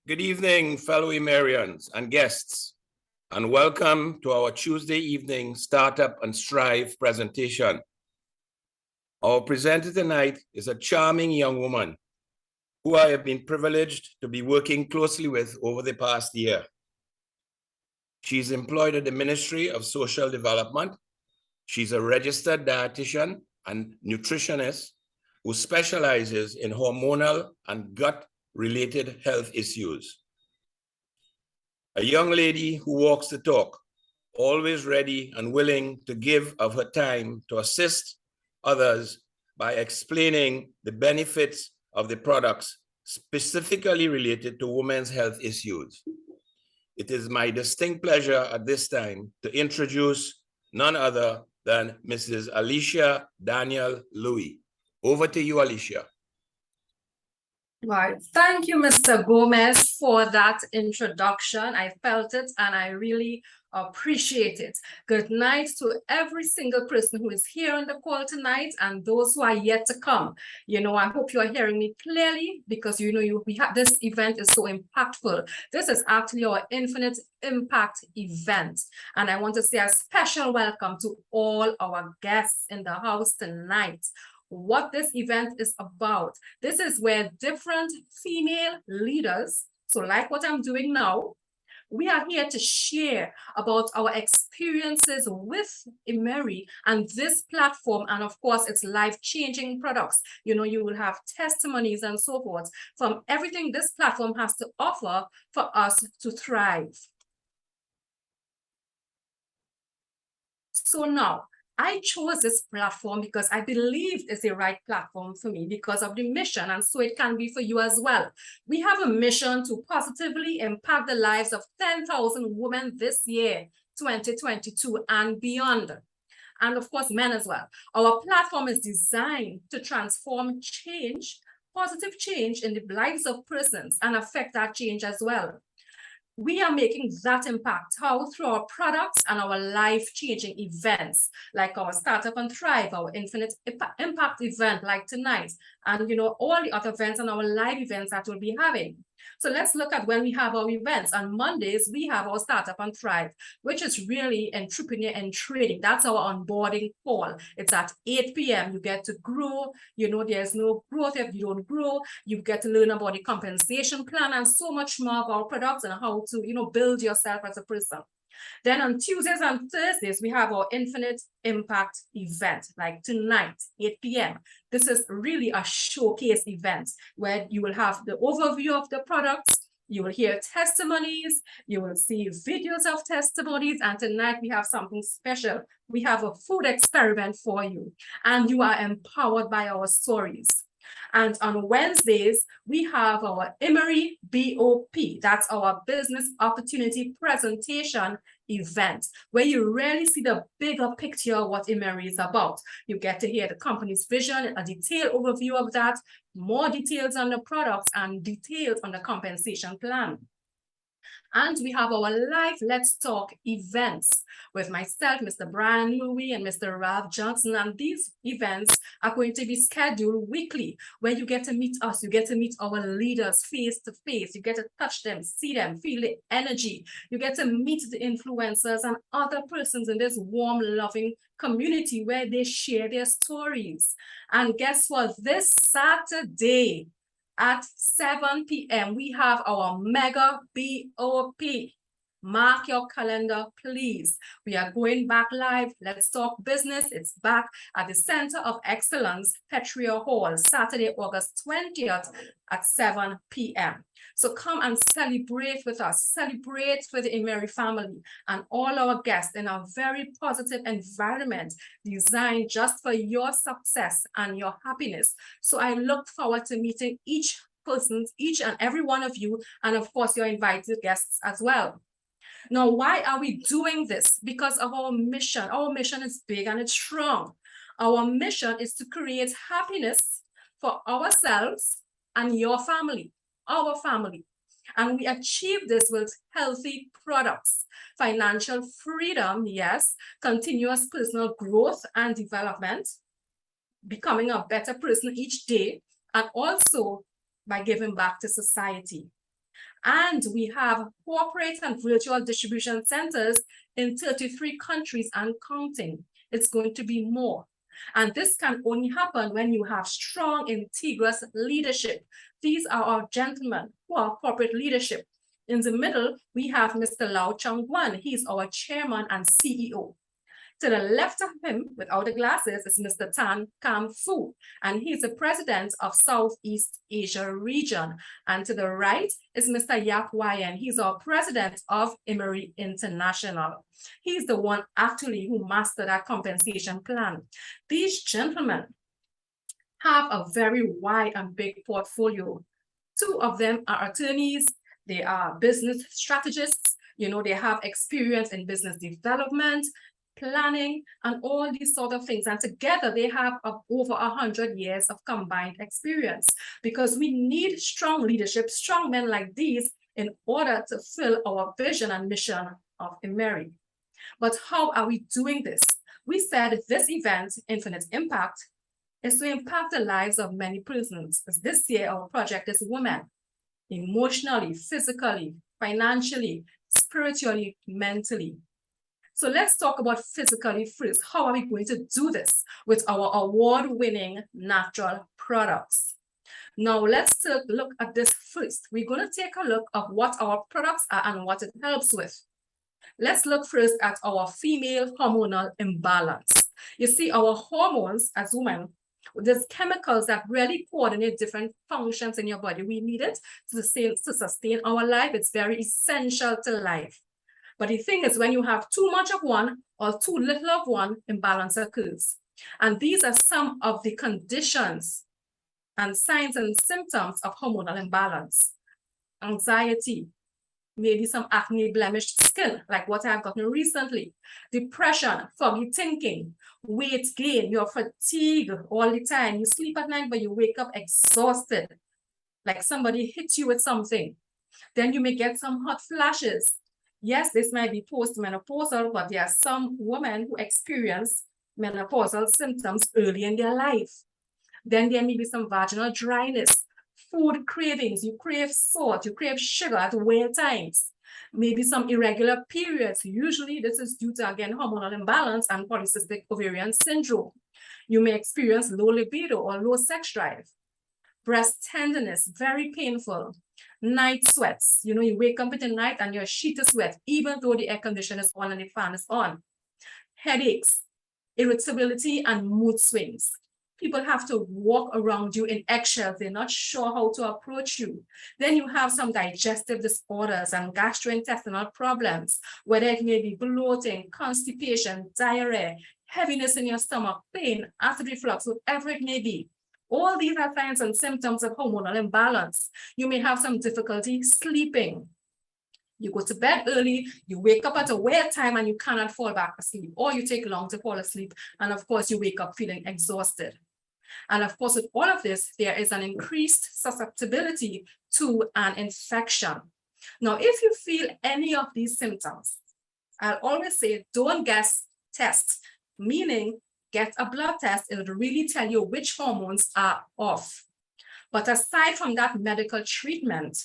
Good evening, fellow Emerians and guests, and welcome to our Tuesday evening Startup and Strive presentation. Our presenter tonight is a charming young woman who I have been privileged to be working closely with over the past year. She's employed at the Ministry of Social Development. She's a registered dietitian and nutritionist who specializes in hormonal and gut-related health issues. A young lady who walks the talk, always ready and willing to give of her time to assist others by explaining the benefits of the products specifically related to women's health issues. It is my distinct pleasure at this time to introduce none other than Mrs. Alisha Daniel Louis. Over to you, Alisha. Right. Thank you, Mr. Gomez, for that introduction. I felt it and I really appreciate it. Good night to every single person who is here on the call tonight and those who are yet to come. I hope you are hearing me clearly because this event is so impactful. This is actually our Infinite Impact event. And I want to say a special welcome to all our guests in the house tonight. What this event is about. This is where different female leaders, so like what I'm doing now, we are here to share about our experiences with Emery and this platform, and of course, its life-changing products. You will have testimonies and so forth from everything this platform has to offer for us to thrive. So now, I chose this platform because I believe it's the right platform for me because of the mission, and so it can be for you as well. We have a mission to positively impact the lives of 10,000 women this year, 2022 and beyond. And of course, men as well. Our platform is designed to transform change, positive change in the lives of persons and affect that change as well. We are making that impact. How? Through our products and our life-changing events, like our Startup and Thrive, our Infinite Impact event like tonight, and all the other events and our live events that we'll be having. So let's look at when we have our events. On Mondays, we have our Startup and Thrive, which is really entrepreneur and trading. That's our onboarding call. It's at 8 p.m. You get to grow. There's no growth if you don't grow. You get to learn about the compensation plan and so much more about products and how to, build yourself as a person. Then on Tuesdays and Thursdays, we have our Infinite Impact event, like tonight, 8 p.m. This is really a showcase event where you will have the overview of the products, you will hear testimonies, you will see videos of testimonies, and tonight we have something special. We have a food experiment for you, and you are empowered by our stories. And on Wednesdays, we have our Emery BOP. That's our business opportunity presentation event, where you really see the bigger picture of what Emery is about. You get to hear the company's vision, a detailed overview of that, more details on the products, and details on the compensation plan. And we have our live Let's Talk events with myself, Mr. Brian Louis, and Mr. Ralph Johnson. And these events are going to be scheduled weekly, where you get to meet us, you get to meet our leaders face to face, you get to touch them, see them, feel the energy, you get to meet the influencers and other persons in this warm, loving community where they share their stories. And guess what? This Saturday, at 7 p.m., we have our Mega BOP. Mark your calendar, please. We are going back live. Let's Talk Business. It's back at the Center of Excellence, Petria Hall, Saturday, August 20th at 7 p.m. So come and celebrate with us. Celebrate with the Emery family and all our guests in a very positive environment designed just for your success and your happiness. So I look forward to meeting each and every one of you, and of course your invited guests as well. Now, why are we doing this? Because of our mission. Our mission is big and it's strong. Our mission is to create happiness for ourselves and your family, our family. And we achieve this with healthy products, financial freedom, yes, continuous personal growth and development, becoming a better person each day, and also by giving back to society. And we have corporate and virtual distribution centers in 33 countries and counting. It's going to be more. And this can only happen when you have strong, integrous leadership. These are our gentlemen who are corporate leadership. In the middle, we have Mr. Lau Chang-Wan. He's our chairman and CEO. To the left of him, without the glasses, is Mr. Tan Kam Fu, and he's the president of Southeast Asia region. And to the right is Mr. Yak Wayan. He's our president of Emery International. He's the one actually who mastered our compensation plan. These gentlemen have a very wide and big portfolio. Two of them are attorneys. They are business strategists. You know, they have experience in business development, planning, and all these sort of things. And together they have over 100 years of combined experience, because we need strong leadership, strong men like these in order to fill our vision and mission of Emery. But how are we doing this? We said this event, Infinite Impact, is to impact the lives of many persons. This year, our project is women, emotionally, physically, financially, spiritually, mentally. So let's talk about physically first. How are we going to do this with our award-winning natural products? Now let's take a look at this first. We're going to take a look at what our products are and what it helps with. Let's look first at our female hormonal imbalance. You see, our hormones as women, there's chemicals that really coordinate different functions in your body. We need it to sustain our life. It's very essential to life. But the thing is, when you have too much of one or too little of one, imbalance occurs. And these are some of the conditions and signs and symptoms of hormonal imbalance. Anxiety, maybe some acne, blemished skin, like what I've gotten recently. Depression, foggy thinking, weight gain, you're fatigued all the time. You sleep at night, but you wake up exhausted, like somebody hit you with something. Then you may get some hot flashes. Yes, this might be postmenopausal, but there are some women who experience menopausal symptoms early in their life. Then there may be some vaginal dryness, food cravings, you crave salt, you crave sugar at weird times, maybe some irregular periods. Usually this is due to, again, hormonal imbalance and polycystic ovarian syndrome. You may experience low libido or low sex drive. Breast tenderness, very painful. Night sweats, you know, you wake up in the night and your sheet is wet, even though the air conditioner is on and the fan is on. Headaches, irritability, and mood swings. People have to walk around you in eggshells. They're not sure how to approach you. Then you have some digestive disorders and gastrointestinal problems, whether it may be bloating, constipation, diarrhea, heaviness in your stomach, pain, acid reflux, whatever it may be. All these are signs and symptoms of hormonal imbalance. You may have some difficulty sleeping. You go to bed early, you wake up at a weird time and you cannot fall back asleep, or you take long to fall asleep. And of course, you wake up feeling exhausted. And of course, with all of this, there is an increased susceptibility to an infection. Now, if you feel any of these symptoms, I'll always say, don't guess, test, meaning get a blood test. It'll really tell you which hormones are off. But aside from that medical treatment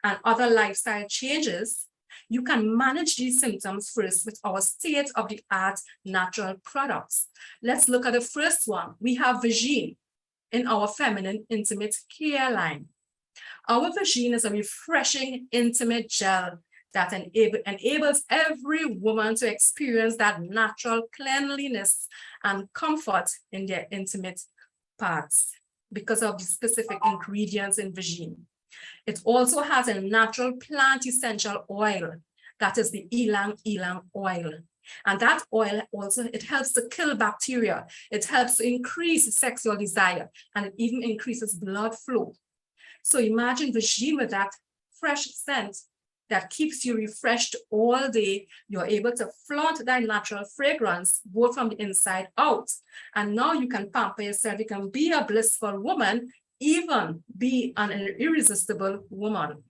and other lifestyle changes, you can manage these symptoms first with our state-of-the-art natural products. Let's look at the first one. We have Vagine in our feminine intimate care line. Our Vagine is a refreshing intimate gel that enables every woman to experience that natural cleanliness and comfort in their intimate parts because of the specific ingredients in Vagine. It also has a natural plant essential oil, that is the ylang ylang oil. And that oil also, it helps to kill bacteria. It helps to increase sexual desire, and it even increases blood flow. So imagine Vagine with that fresh scent that keeps you refreshed all day. You're able to flaunt that natural fragrance, both from the inside out. And now you can pamper yourself. You can be a blissful woman, even be an irresistible woman.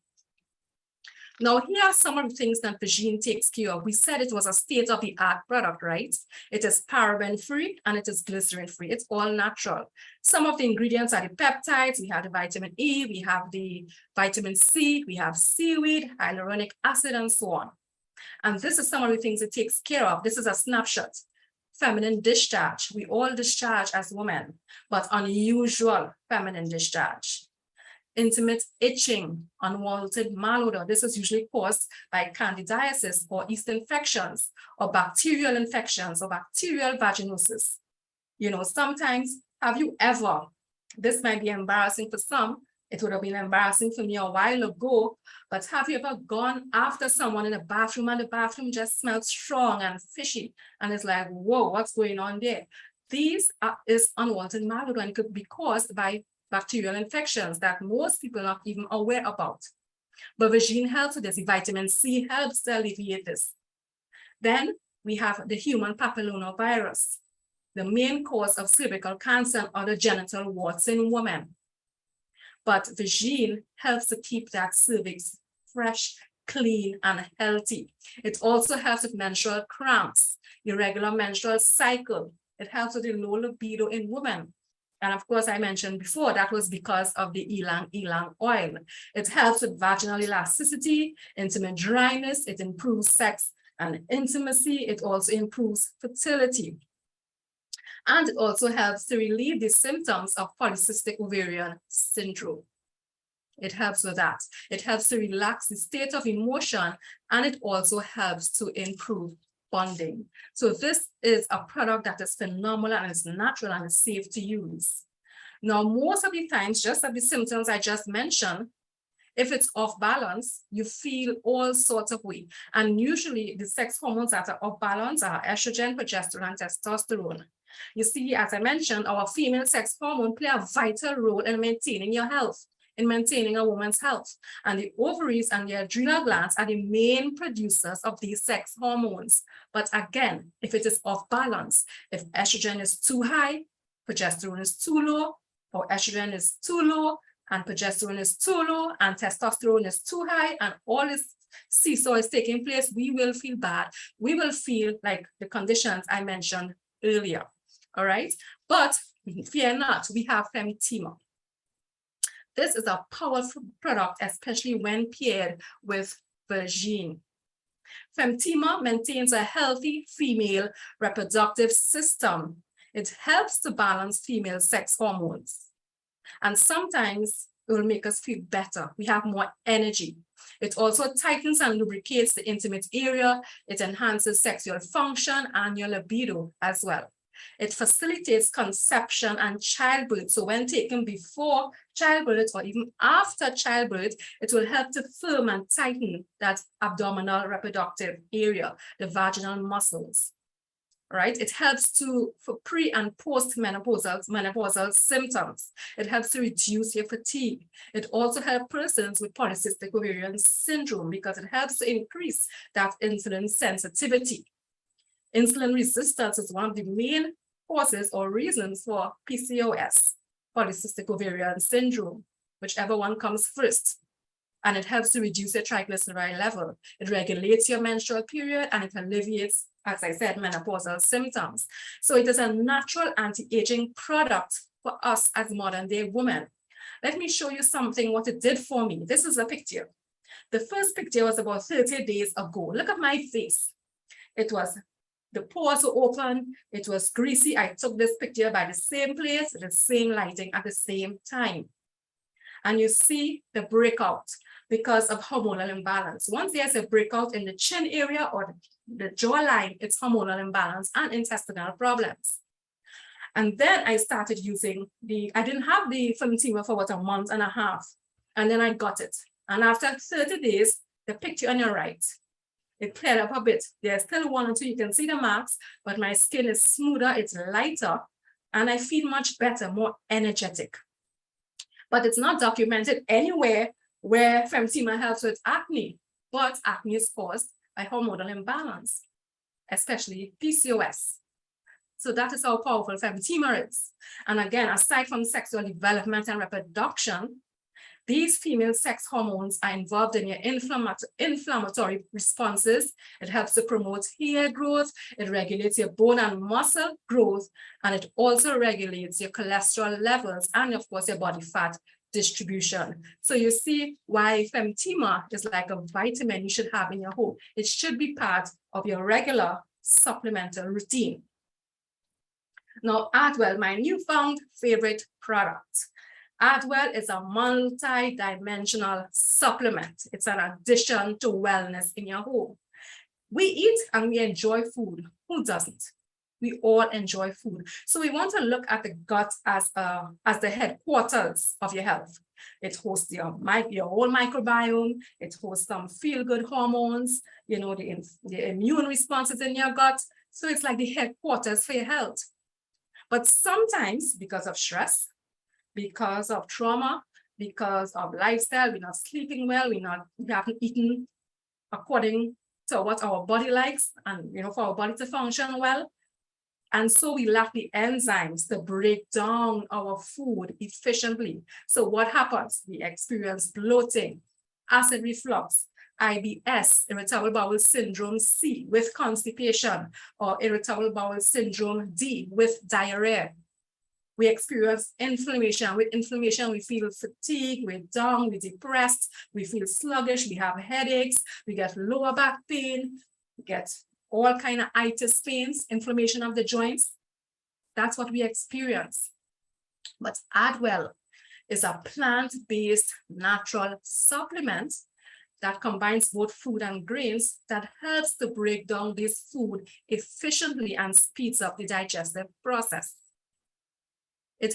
Now, here are some of the things that Vagine takes care of. We said it was a state-of-the-art product, right? It is paraben-free and it is glycerin-free. It's all natural. Some of the ingredients are the peptides. We have the vitamin E, we have the vitamin C, we have seaweed, hyaluronic acid, and so on. And this is some of the things it takes care of. This is a snapshot. Feminine discharge. We all discharge as women, but unusual feminine discharge. Intimate itching, unwanted malodor. This is usually caused by candidiasis or yeast infections or bacterial infections or bacterial vaginosis. You know, sometimes, have you ever, this might be embarrassing for some, it would have been embarrassing for me a while ago, but have you ever gone after someone in a bathroom and the bathroom just smells strong and fishy and it's like, whoa, what's going on there? These is unwanted malodor and it could be caused by bacterial infections that most people are not even aware about. But Vagine helps with this. The vitamin C helps to alleviate this. Then we have the human papillomavirus, the main cause of cervical cancer and other genital warts in women. But Vagine helps to keep that cervix fresh, clean, and healthy. It also helps with menstrual cramps, irregular menstrual cycle. It helps with the low libido in women. And of course, I mentioned before, that was because of the ylang-ylang oil. It helps with vaginal elasticity, intimate dryness. It improves sex and intimacy. It also improves fertility. And it also helps to relieve the symptoms of polycystic ovarian syndrome. It helps with that. It helps to relax the state of emotion, and it also helps to improve bonding. So this is a product that is phenomenal and is natural and is safe to use. Now, most of the times, just like the symptoms I just mentioned, if it's off balance, you feel all sorts of way. And usually the sex hormones that are off balance are estrogen, progesterone, and testosterone. You see, as I mentioned, our female sex hormone play a vital role in maintaining your health, in maintaining a woman's health. And the ovaries and the adrenal glands are the main producers of these sex hormones. But again, if it is off balance, if estrogen is too high, progesterone is too low, or estrogen is too low, and progesterone is too low, and testosterone is too high, and all this seesaw is taking place, we will feel bad. We will feel like the conditions I mentioned earlier. All right, but fear not, we have Femtima. This is a powerful product, especially when paired with Vagine. Femtima maintains a healthy female reproductive system. It helps to balance female sex hormones. And sometimes it will make us feel better. We have more energy. It also tightens and lubricates the intimate area. It enhances sexual function and your libido as well. It facilitates conception and childbirth. So when taken before childbirth or even after childbirth, it will help to firm and tighten that abdominal reproductive area, the vaginal muscles. Right? It helps for pre and post menopausal symptoms. It helps to reduce your fatigue. It also helps persons with polycystic ovarian syndrome because it helps to increase that insulin sensitivity. Insulin resistance is one of the main causes or reasons for PCOS, polycystic ovarian syndrome, whichever one comes first. And it helps to reduce your triglyceride level. It regulates your menstrual period and it alleviates, as I said, menopausal symptoms. So it is a natural anti-aging product for us as modern day women. Let me show you something, what it did for me. This is a picture. The first picture was about 30 days ago. Look at my face. The pores were open, it was greasy. I took this picture by the same place, the same lighting at the same time. And you see the breakout because of hormonal imbalance. Once there's a breakout in the chin area or the jawline, it's hormonal imbalance and intestinal problems. And then I started using I didn't have the Femtima for about a month and a half. And then I got it. And after 30 days, the picture on your right, it cleared up a bit. There's still one or two, you can see the marks, but my skin is smoother, it's lighter, and I feel much better, more energetic. But it's not documented anywhere where Femtima helps with acne, but acne is caused by hormonal imbalance, especially PCOS. So that is how powerful Femtima is. And again, aside from sexual development and reproduction, These female sex hormones are involved in your inflammatory responses. It helps to promote hair growth. It regulates your bone and muscle growth. And it also regulates your cholesterol levels and, of course, your body fat distribution. So you see why Femtima is like a vitamin you should have in your home. It should be part of your regular supplemental routine. Now, Adwell, my newfound favorite product. Adwell is a multi-dimensional supplement. It's an addition to wellness in your home. We eat and we enjoy food. Who doesn't? We all enjoy food. So we want to look at the gut as the headquarters of your health. It hosts your whole microbiome. It hosts some feel-good hormones, you know, the immune responses in your gut. So it's like the headquarters for your health. But sometimes, because of stress, because of trauma, because of lifestyle, we're not sleeping well, we haven't eaten according to what our body likes, and you know, for our body to function well. And so we lack the enzymes to break down our food efficiently. So what happens? We experience bloating, acid reflux, IBS, irritable bowel syndrome C with constipation, or irritable bowel syndrome D with diarrhea. We experience inflammation. With inflammation, we feel fatigued, we're down, we're depressed, we feel sluggish, we have headaches, we get lower back pain, we get all kind of itis pains, inflammation of the joints. That's what we experience. But Adwell is a plant-based natural supplement that combines both food and grains that helps to break down this food efficiently and speeds up the digestive process. It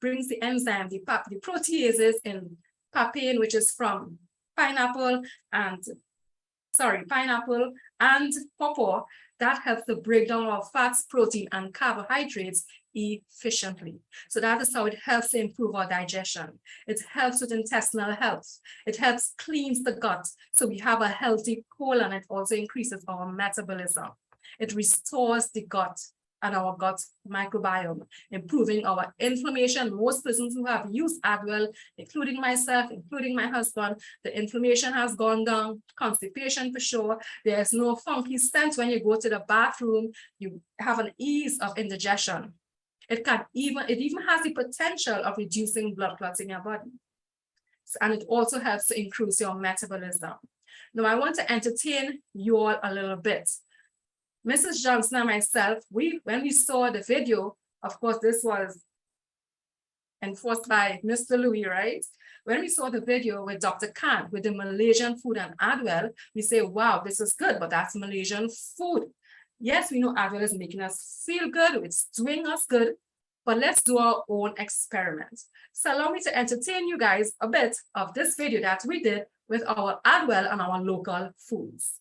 brings the enzyme, the proteases in papain, which is from pineapple and pawpaw, that helps to break down our fats, protein, and carbohydrates efficiently. So that is how it helps to improve our digestion. It helps with intestinal health. It helps cleanse the gut. So we have a healthy colon. It also increases our metabolism. It restores the gut and our gut microbiome, improving our inflammation. Most persons who have used Adwell, including myself, including my husband, the inflammation has gone down, constipation for sure. There's no funky stench when you go to the bathroom. You have an ease of indigestion. It even has the potential of reducing blood clots in your body. And it also helps to increase your metabolism. Now I want to entertain you all a little bit. Mrs. Johnson and myself, when we saw the video, of course, this was enforced by Mr. Louis, right? When we saw the video with Dr. Khan, with the Malaysian food and Adwell, we say, wow, this is good, but that's Malaysian food. Yes, we know Adwell is making us feel good, it's doing us good, but let's do our own experiment. So allow me to entertain you guys a bit of this video that we did with our Adwell and our local foods.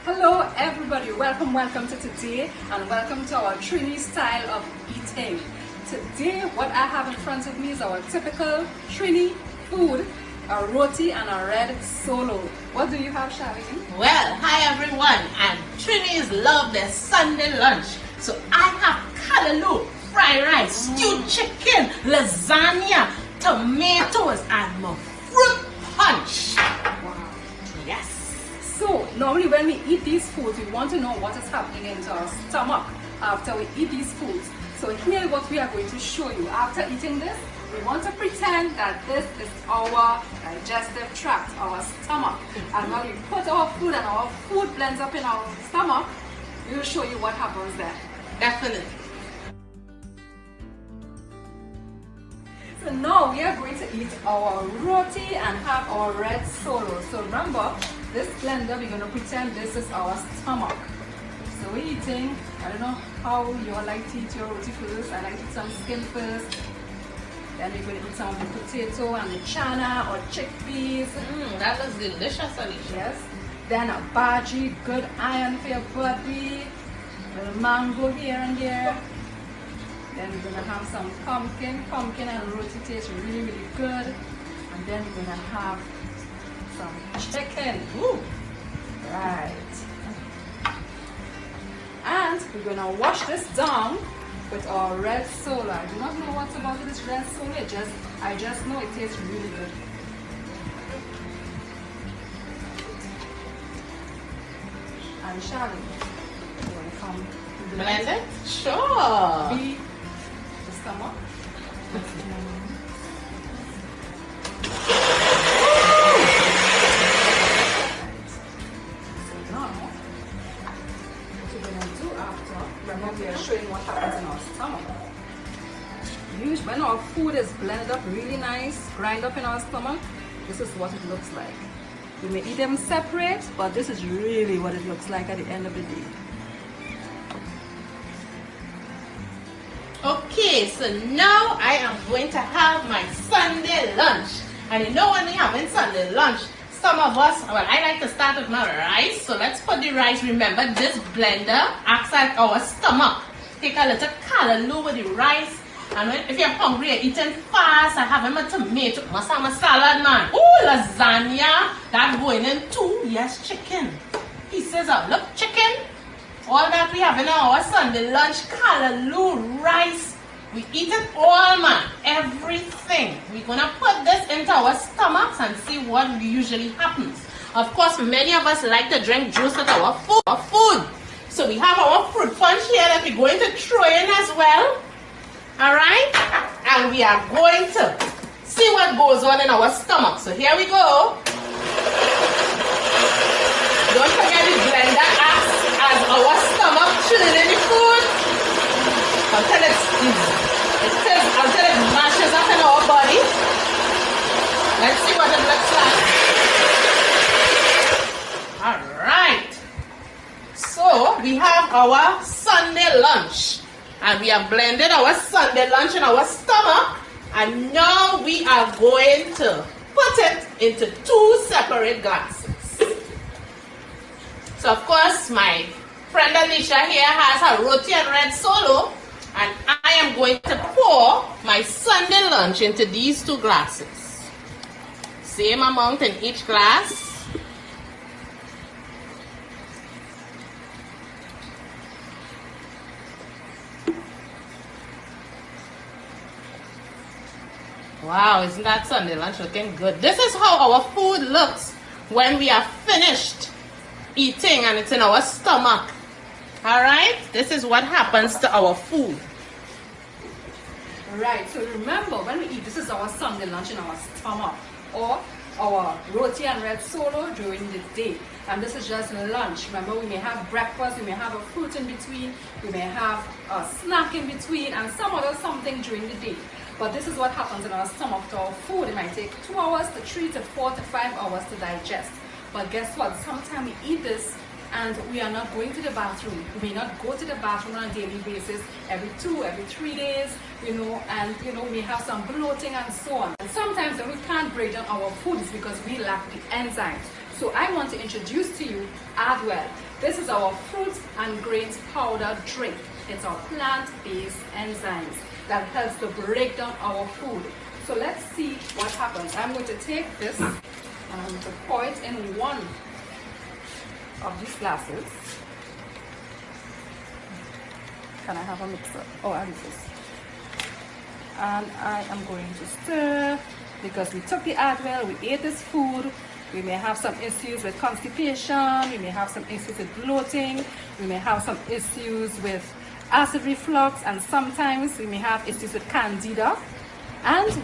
Hello everybody, welcome to today and welcome to our Trini style of eating. Today what I have in front of me is our typical Trini food, a roti and a red solo. What do you have, Charlene? Well, hi everyone, and Trinis love their Sunday lunch. So I have callaloo, fried rice, stewed chicken, lasagna, tomatoes, and my fruit punch. Wow. Yes. So normally when we eat these foods, we want to know what is happening into our stomach after we eat these foods. So here's what we are going to show you. After eating this, we want to pretend that this is our digestive tract, our stomach. And when we put our food and our food blends up in our stomach, we will show you what happens there. Definitely. So now we are going to eat our roti and have our red solo. So remember, this blender, we're going to pretend this is our stomach. So we're eating, I don't know how you all like to eat your roti first. I like to eat some skin first. Then we're going to eat some of the potato and the chana or chickpeas. That looks delicious, Alisha. Yes. Then a bhaji, good iron for your body. A little mango here and there. Then we're going to have some pumpkin. Pumpkin and roti taste really, really good. And then we're going to have some chicken. Ooh. Right. And we're gonna wash this down with our red soda. I do not know what's about this red soda. I just know it tastes really good. And Charlie, you wanna come Blend it? Sure. Be the stomach. So now, what we're gonna do after, remember we are showing what happens in our stomach. Usually when our food is blended up really nice, grind up in our stomach, this is what it looks like. We may eat them separate, but this is really what it looks like at the end of the day. Okay, so now I am going to have my Sunday lunch. And you know when we having Sunday lunch, some of us, well, I like to start with my rice. So let's put the rice. Remember, this blender acts like our stomach. Take a little callaloo with the rice. And if you're hungry, you're eating fast, I have him a tomato, must have a salad, man. Ooh, lasagna. That going in too. Yes, chicken. Pieces of, look, chicken. All that we have in our Sunday lunch, callaloo, rice. We eat it all, man. Everything. We're going to put this into our stomachs and see what usually happens. Of course, many of us like to drink juice with our food. So we have our fruit punch here that we're going to throw in as well. Alright? And we are going to see what goes on in our stomach. So here we go. Don't forget the blender acts as our stomach chilling in the food until until it mashes up in our body. Let's see what it looks like. Alright. So we have our Sunday lunch. And we have blended our Sunday lunch in our stomach. And now we are going to put it into 2 separate glasses. So of course my friend Alisha here has her roti and red solo. And I am going to pour my Sunday lunch into these 2 glasses. Same amount in each glass. Wow, isn't that Sunday lunch looking good? This is how our food looks when we are finished eating and it's in our stomach. Alright? This is what happens to our food. Right, so remember when we eat, this is our Sunday lunch in our stomach or our roti and red solo during the day. And this is just lunch. Remember, we may have breakfast, we may have a fruit in between, we may have a snack in between, and some other something during the day. But this is what happens in our stomach to our food. It might take 2 hours to 3 to 4 to 5 hours to digest. But guess what? Sometimes we eat this and we are not going to the bathroom. We may not go to the bathroom on a daily basis, every 2, every 3 days, and we may have some bloating and so on. And sometimes when we can't break down our food, it's because we lack the enzymes. So I want to introduce to you Adwell. This is our fruit and grains powder drink. It's our plant-based enzymes that helps to break down our food. So let's see what happens. I'm going to take this and to pour it in one of these glasses. Can I have a mixer? Oh, I need this. And I am going to stir because we took the Adwell, we ate this food. We may have some issues with constipation, we may have some issues with bloating, we may have some issues with acid reflux, and sometimes we may have issues with candida. And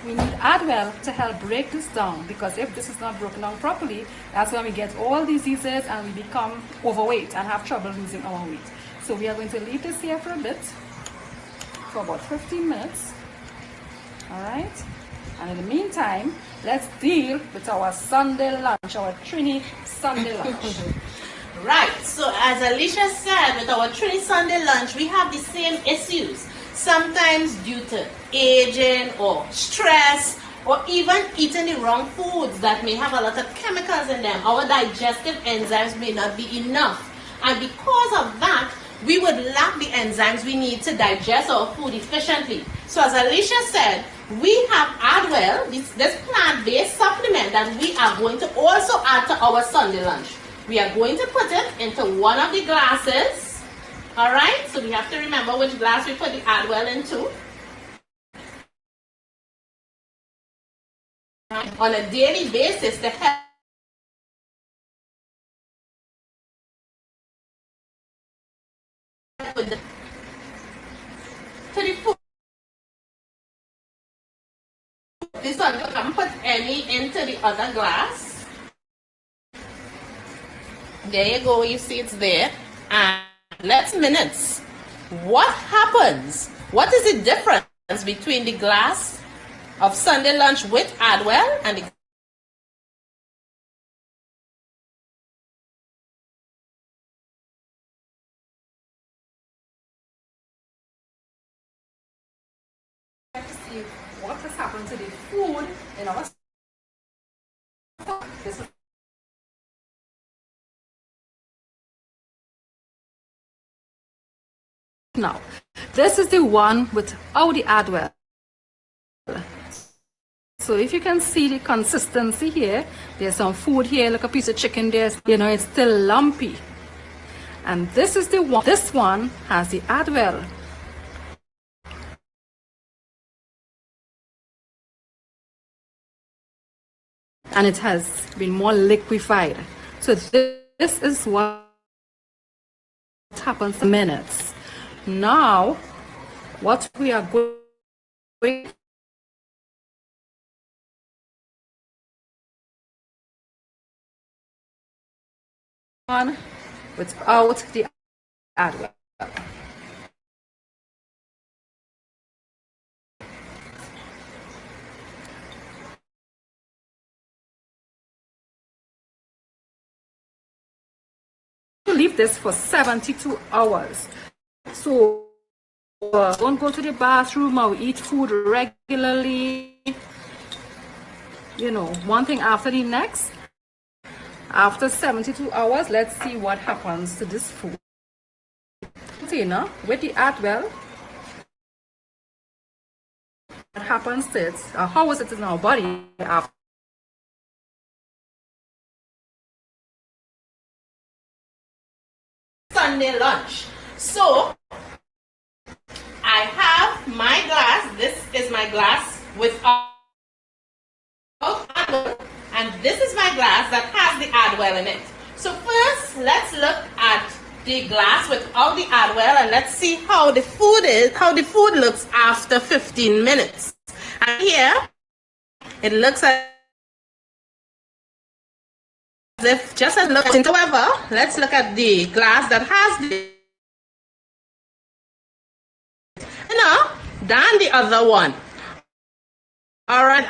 we need Adwell to help break this down, because if this is not broken down properly, that's when we get all diseases and we become overweight and have trouble losing our weight. So we are going to leave this here for a bit, for about 15 minutes. All right. And in the meantime, let's deal with our Sunday lunch, our Trini Sunday lunch. Right, so as Alisha said, with our Trini Sunday lunch, we have the same issues. Sometimes due to aging or stress or even eating the wrong foods that may have a lot of chemicals in them. Our digestive enzymes may not be enough. And because of that, we would lack the enzymes we need to digest our food efficiently. So as Alisha said, we have Adwell, this plant-based supplement that we are going to also add to our Sunday lunch. We are going to put it into one of the glasses. All right, so we have to remember which glass we put the Adwell into. On a daily basis to help with the food. This one, you can put any into the other glass. There you go, you see it's there. And let's minutes. What happens? What is the difference between the glass of Sunday lunch with Adwell and the see what has happened to the food in our this is now. This is the one without the Adwell. So if you can see the consistency here, there's some food here, like a piece of chicken there, you know, it's still lumpy. And this is the one, this one has the Adwell. And it has been more liquefied. So this is what happens in minutes. Now, what we are going on without the Adwell. Leave this for 72 hours. So don't go to the bathroom or eat food regularly, you know, one thing after the next. After 72 hours, let's see what happens to this food. Container with the Adwell, what happens to it? How is it in our body after? Sunday lunch. So I have my glass. This is my glass without Adwell, and this is my glass that has the Adwell in it. So first, let's look at the glass without the Adwell, and let's see how the food looks after 15 minutes. And here it looks as if just as look. However, let's look at the glass that has the than the other one. All right.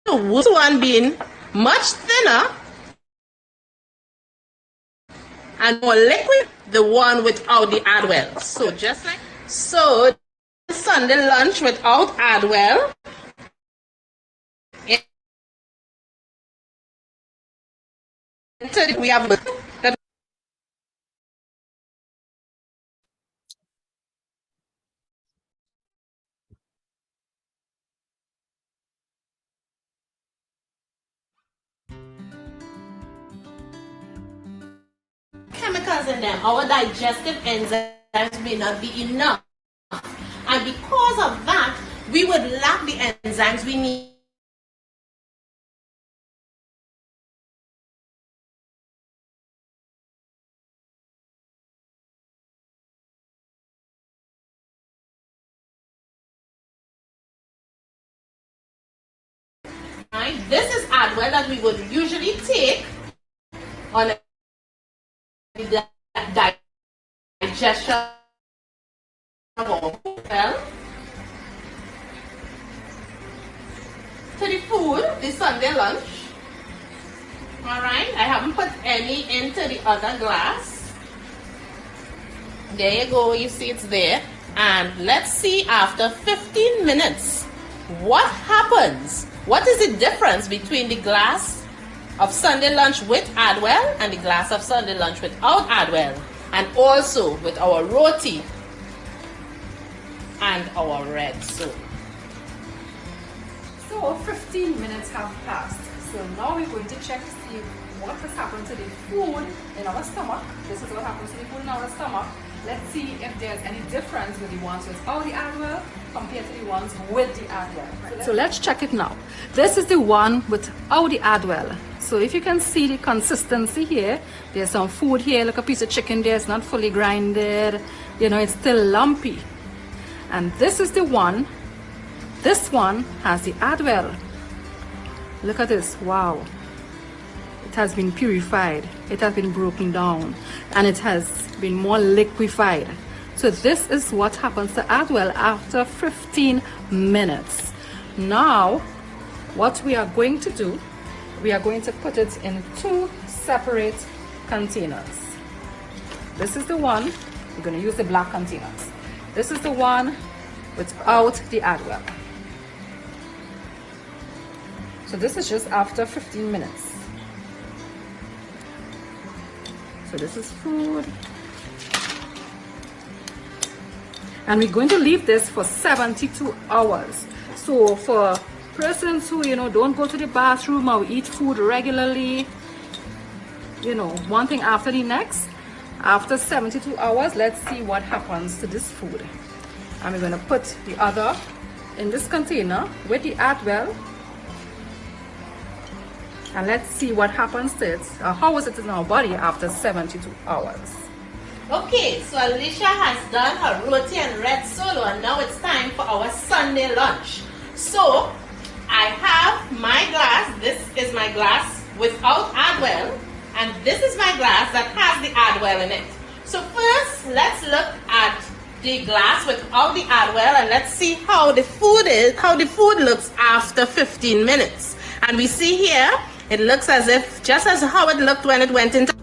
This one being much thinner and more liquid, the one without the Adwell. So just like so, Sunday lunch without Adwell. We have that. Chemicals in them, our digestive enzymes may not be enough, and because of that, we would lack the enzymes we need. Right? This is Adwell that we would usually take on the digestion of our food. To the food, the Sunday lunch. Alright, I haven't put any into the other glass. There you go, you see it's there. And let's see after 15 minutes what happens. What is the difference between the glass of Sunday lunch with Adwell and the glass of Sunday lunch without Adwell? And also with our roti and our red soul. So 15 minutes have passed. So now we're going to check to see what has happened to the food in our stomach. This is what happens to the food in our stomach. Let's see if there's any difference with the ones without the Adwell compared to the ones with the Adwell. So let's check it now. This is the one without the Adwell. So if you can see the consistency here, there's some food here, like a piece of chicken there, it's not fully grinded, you know, it's still lumpy. And this is the one, this one has the Adwell. Look at this, wow. It has been purified, it has been broken down, and it has been more liquefied. So this is what happens to Adwell after 15 minutes. Now, what we are going to do, we are going to put it in 2 separate containers. This is the one, we're going to use the black containers. This is the one without the Adwell. So this is just after 15 minutes. So this is food. And we're going to leave this for 72 hours. So for persons who, you know, don't go to the bathroom or eat food regularly, you know, one thing after the next, after 72 hours, let's see what happens to this food. And we're going to put the other in this container with the Adwell. And let's see what happens to it. How is it in our body after 72 hours? Okay, so Alisha has done her roti and red solo, and now it's time for our Sunday lunch. So I have my glass. This is my glass without Adwell, and this is my glass that has the Adwell in it. So first, let's look at the glass without the Adwell, and let's see how the food is, how the food looks after 15 minutes. And we see here, it looks as if just as how it looked when it went into.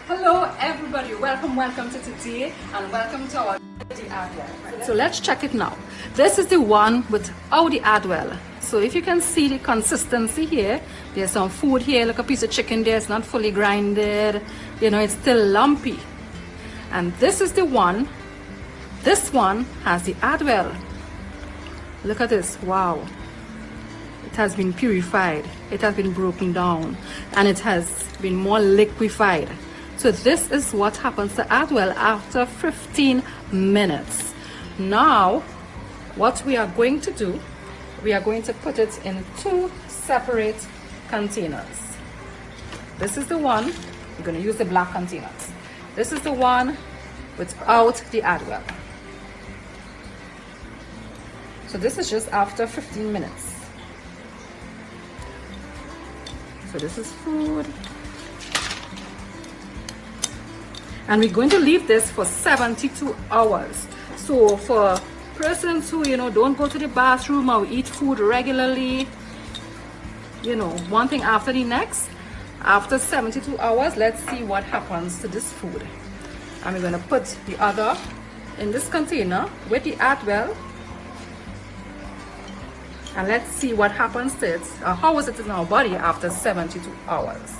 Hello everybody, welcome to today and welcome to our Adwell. So let's check it now. This is the one without the Adwell. So if you can see the consistency here, there's some food here, like a piece of chicken there, it's not fully grinded, you know, it's still lumpy. And this is the one, this one has the Adwell. Look at this, wow. It has been purified, it has been broken down, and it has been more liquefied. So this is what happens to Adwell after 15 minutes. Now, what we are going to do, we are going to put it in 2 separate containers. This is the one, we're going to use the black containers. This is the one without the Adwell. So this is just after 15 minutes. So this is food. And we're going to leave this for 72 hours. So for persons who, you know, don't go to the bathroom or eat food regularly, you know, one thing after the next, after 72 hours, let's see what happens to this food. And we're going to put the other in this container with the Adwell. And let's see what happens to it. How is it in our body after 72 hours?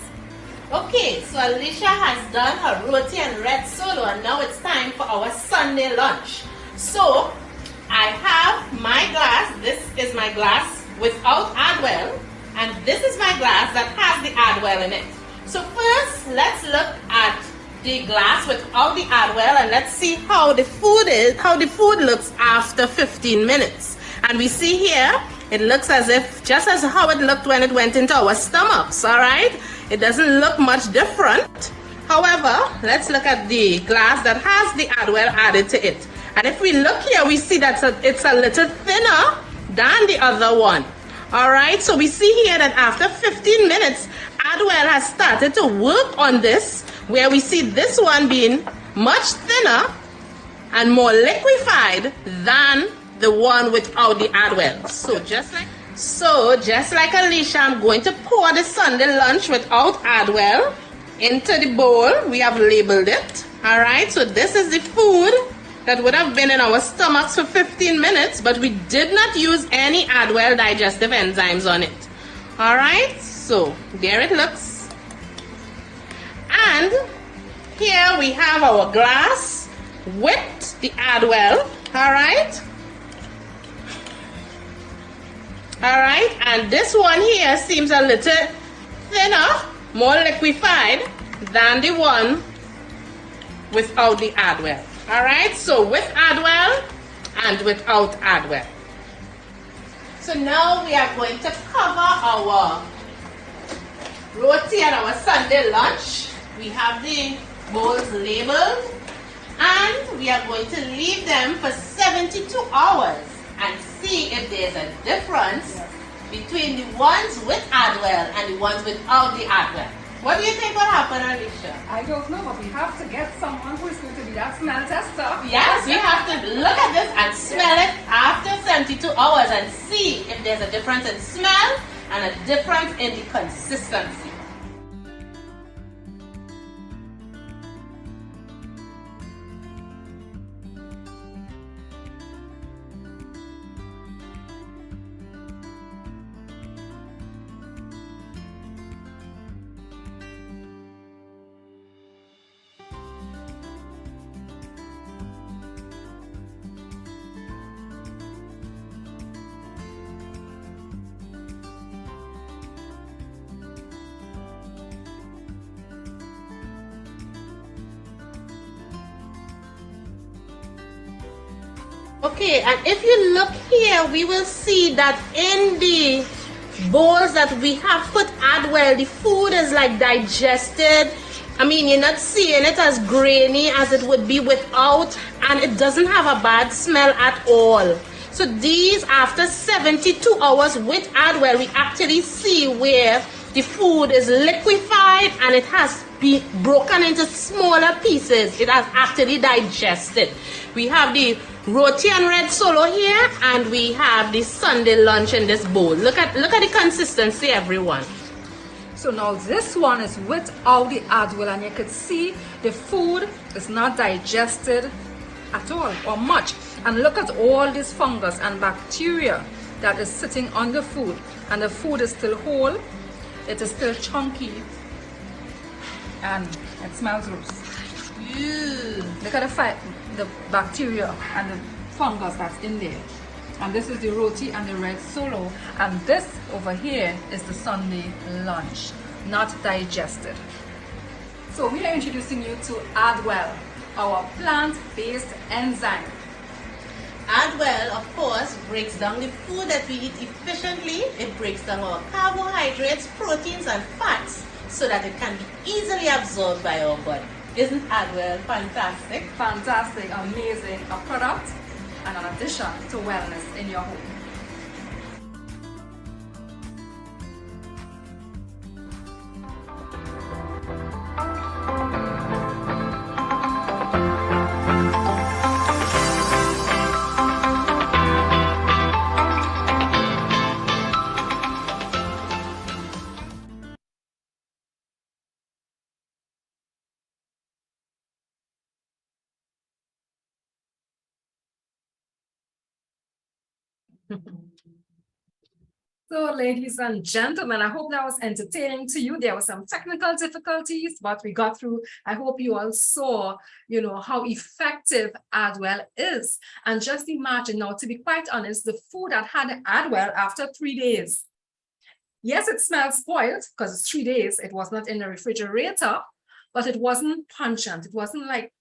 Okay, so Alisha has done her roti and red solo, and now it's time for our Sunday lunch. So I have my glass. This is my glass without Adwell, and this is my glass that has the Adwell in it. So first, let's look at the glass without the Adwell, and let's see how the food is, how the food looks after 15 minutes. And we see here, it looks as if just as how it looked when it went into our stomachs. All right, it doesn't look much different. However, let's look at the glass that has the Adwell added to it. And if we look here, we see that it's a little thinner than the other one. All right, so we see here that after 15 minutes, Adwell has started to work on this, where we see this one being much thinner and more liquefied than the one without the Adwell. So just like Alisha, I'm going to pour the Sunday lunch without Adwell into the bowl. We have labeled it. All right, so this is the food that would have been in our stomachs for 15 minutes, but we did not use any Adwell digestive enzymes on it. All right, so there it looks. And here we have our glass with the Adwell. All right. All right, and this one here seems a little thinner, more liquefied than the one without the Adwell. All right, so with Adwell and without Adwell. So now we are going to cover our roti and our Sunday lunch. We have the bowls labeled, and we are going to leave them for 72 hours and see if there's a difference between the ones with Adwell and the ones without the Adwell. What do you think will happen, Alisha? I don't know, but we have to get someone who is going to be that smell tester. Yes, we have to look at this and smell it after 72 hours and see if there's a difference in smell and a difference in the consistency. Okay, and if you look here, we will see that in the bowls that we have put Adwell, the food is like digested. I mean, you're not seeing it as grainy as it would be without, and it doesn't have a bad smell at all. So these, after 72 hours with Adwell, we actually see where the food is liquefied and it has been broken into smaller pieces. It has actually digested. We have the roti and red solo here, and we have the Sunday lunch in this bowl. Look at the consistency, everyone. So now this one is without the Adwell, and you can see the food is not digested at all or much. And look at all this fungus and bacteria that is sitting on the food, and the food is still whole. It is still chunky, and it smells gross. Ew. Look at the bacteria and the fungus that's in there. And this is the roti and the red solo, and this over here is the Sunday lunch, not digested. So we are introducing you to Adwell, our plant-based enzyme. Adwell, of course, breaks down the food that we eat efficiently. It breaks down our carbohydrates, proteins, and fats so that it can be easily absorbed by our body. Isn't Adwell fantastic? Fantastic, amazing, a product and an addition to wellness in your home. So, ladies and gentlemen, I hope that was entertaining to you. There were some technical difficulties, but we got through. I hope you all saw, how effective Adwell is. And just imagine now, to be quite honest, the food that had Adwell after 3 days. Yes, it smelled spoiled because it's 3 days. It was not in the refrigerator, but it wasn't pungent. It wasn't like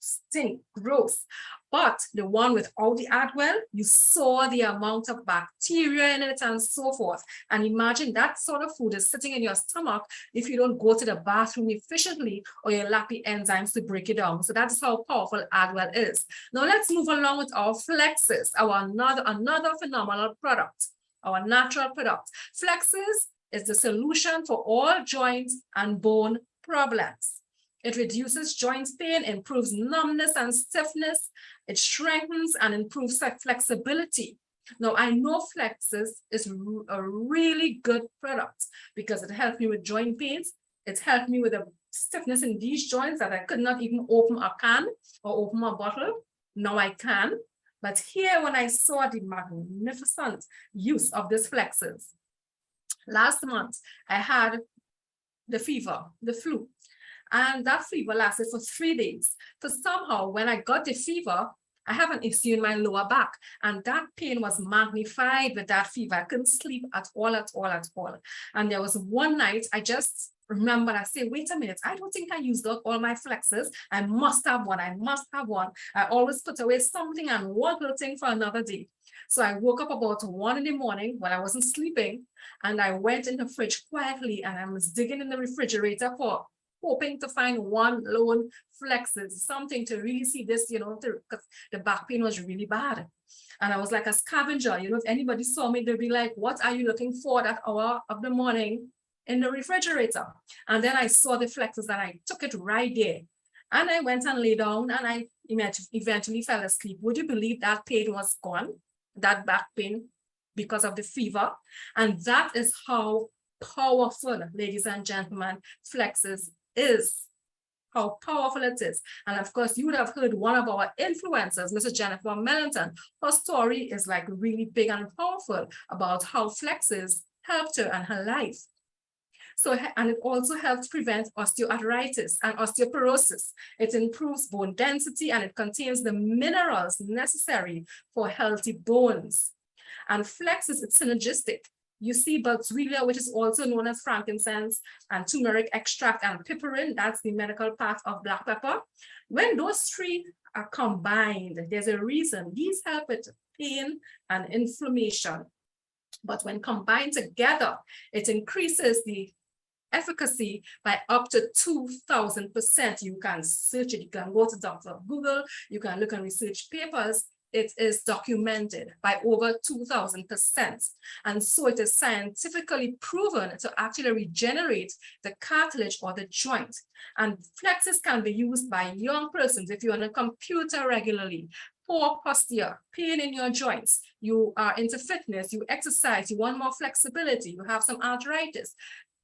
stink, gross. But the one without the Adwell, you saw the amount of bacteria in it and so forth. And imagine that sort of food is sitting in your stomach if you don't go to the bathroom efficiently or you lack the enzymes to break it down. So that's how powerful Adwell is. Now let's move along with our Flexes, our another phenomenal product, our natural product. Flexes is the solution for all joints and bone problems. It reduces joint pain, improves numbness and stiffness. It strengthens and improves flexibility. Now, I know Flexes is a really good product because it helped me with joint pains. It helped me with the stiffness in these joints that I could not even open a can or open a bottle. Now I can. But here, when I saw the magnificent use of this Flexes, last month, I had the fever, the flu. And that fever lasted for 3 days. So somehow when I got the fever, I have an issue in my lower back. And that pain was magnified with that fever. I couldn't sleep at all. And there was one night, I just remembered, I said, wait a minute, I don't think I used up all my Flexes. I must have one. I always put away something and one little thing for another day. So I woke up about 1 in the morning when I wasn't sleeping. And I went in the fridge quietly and I was digging in the refrigerator for hoping to find one lone Flexes, something to really see this, because the back pain was really bad. And I was like a scavenger, if anybody saw me, they'd be like, what are you looking for that hour of the morning in the refrigerator? And then I saw the Flexes and I took it right there. And I went and lay down and I eventually fell asleep. Would you believe that pain was gone, that back pain, because of the fever? And that is how powerful, ladies and gentlemen, Flexes is, how powerful it is. And of course, you would have heard one of our influencers, Mrs. Jennifer Mellington. Her story is like really big and powerful about how Flexes helped her and her life. So, and it also helps prevent osteoarthritis and osteoporosis. It improves bone density and it contains the minerals necessary for healthy bones. And Flexes, it's synergistic. You see Boswellia, which is also known as frankincense, and turmeric extract and piperine, that's the medical part of black pepper. When those three are combined, there's a reason. These help with pain and inflammation. But when combined together, it increases the efficacy by up to 2,000%. You can search it, you can go to Dr. Google, you can look on research papers. It is documented by over 2,000%. And so it is scientifically proven to actually regenerate the cartilage or the joint. And Flexes can be used by young persons if you're on a computer regularly. Poor posture, pain in your joints, you are into fitness, you exercise, you want more flexibility, you have some arthritis.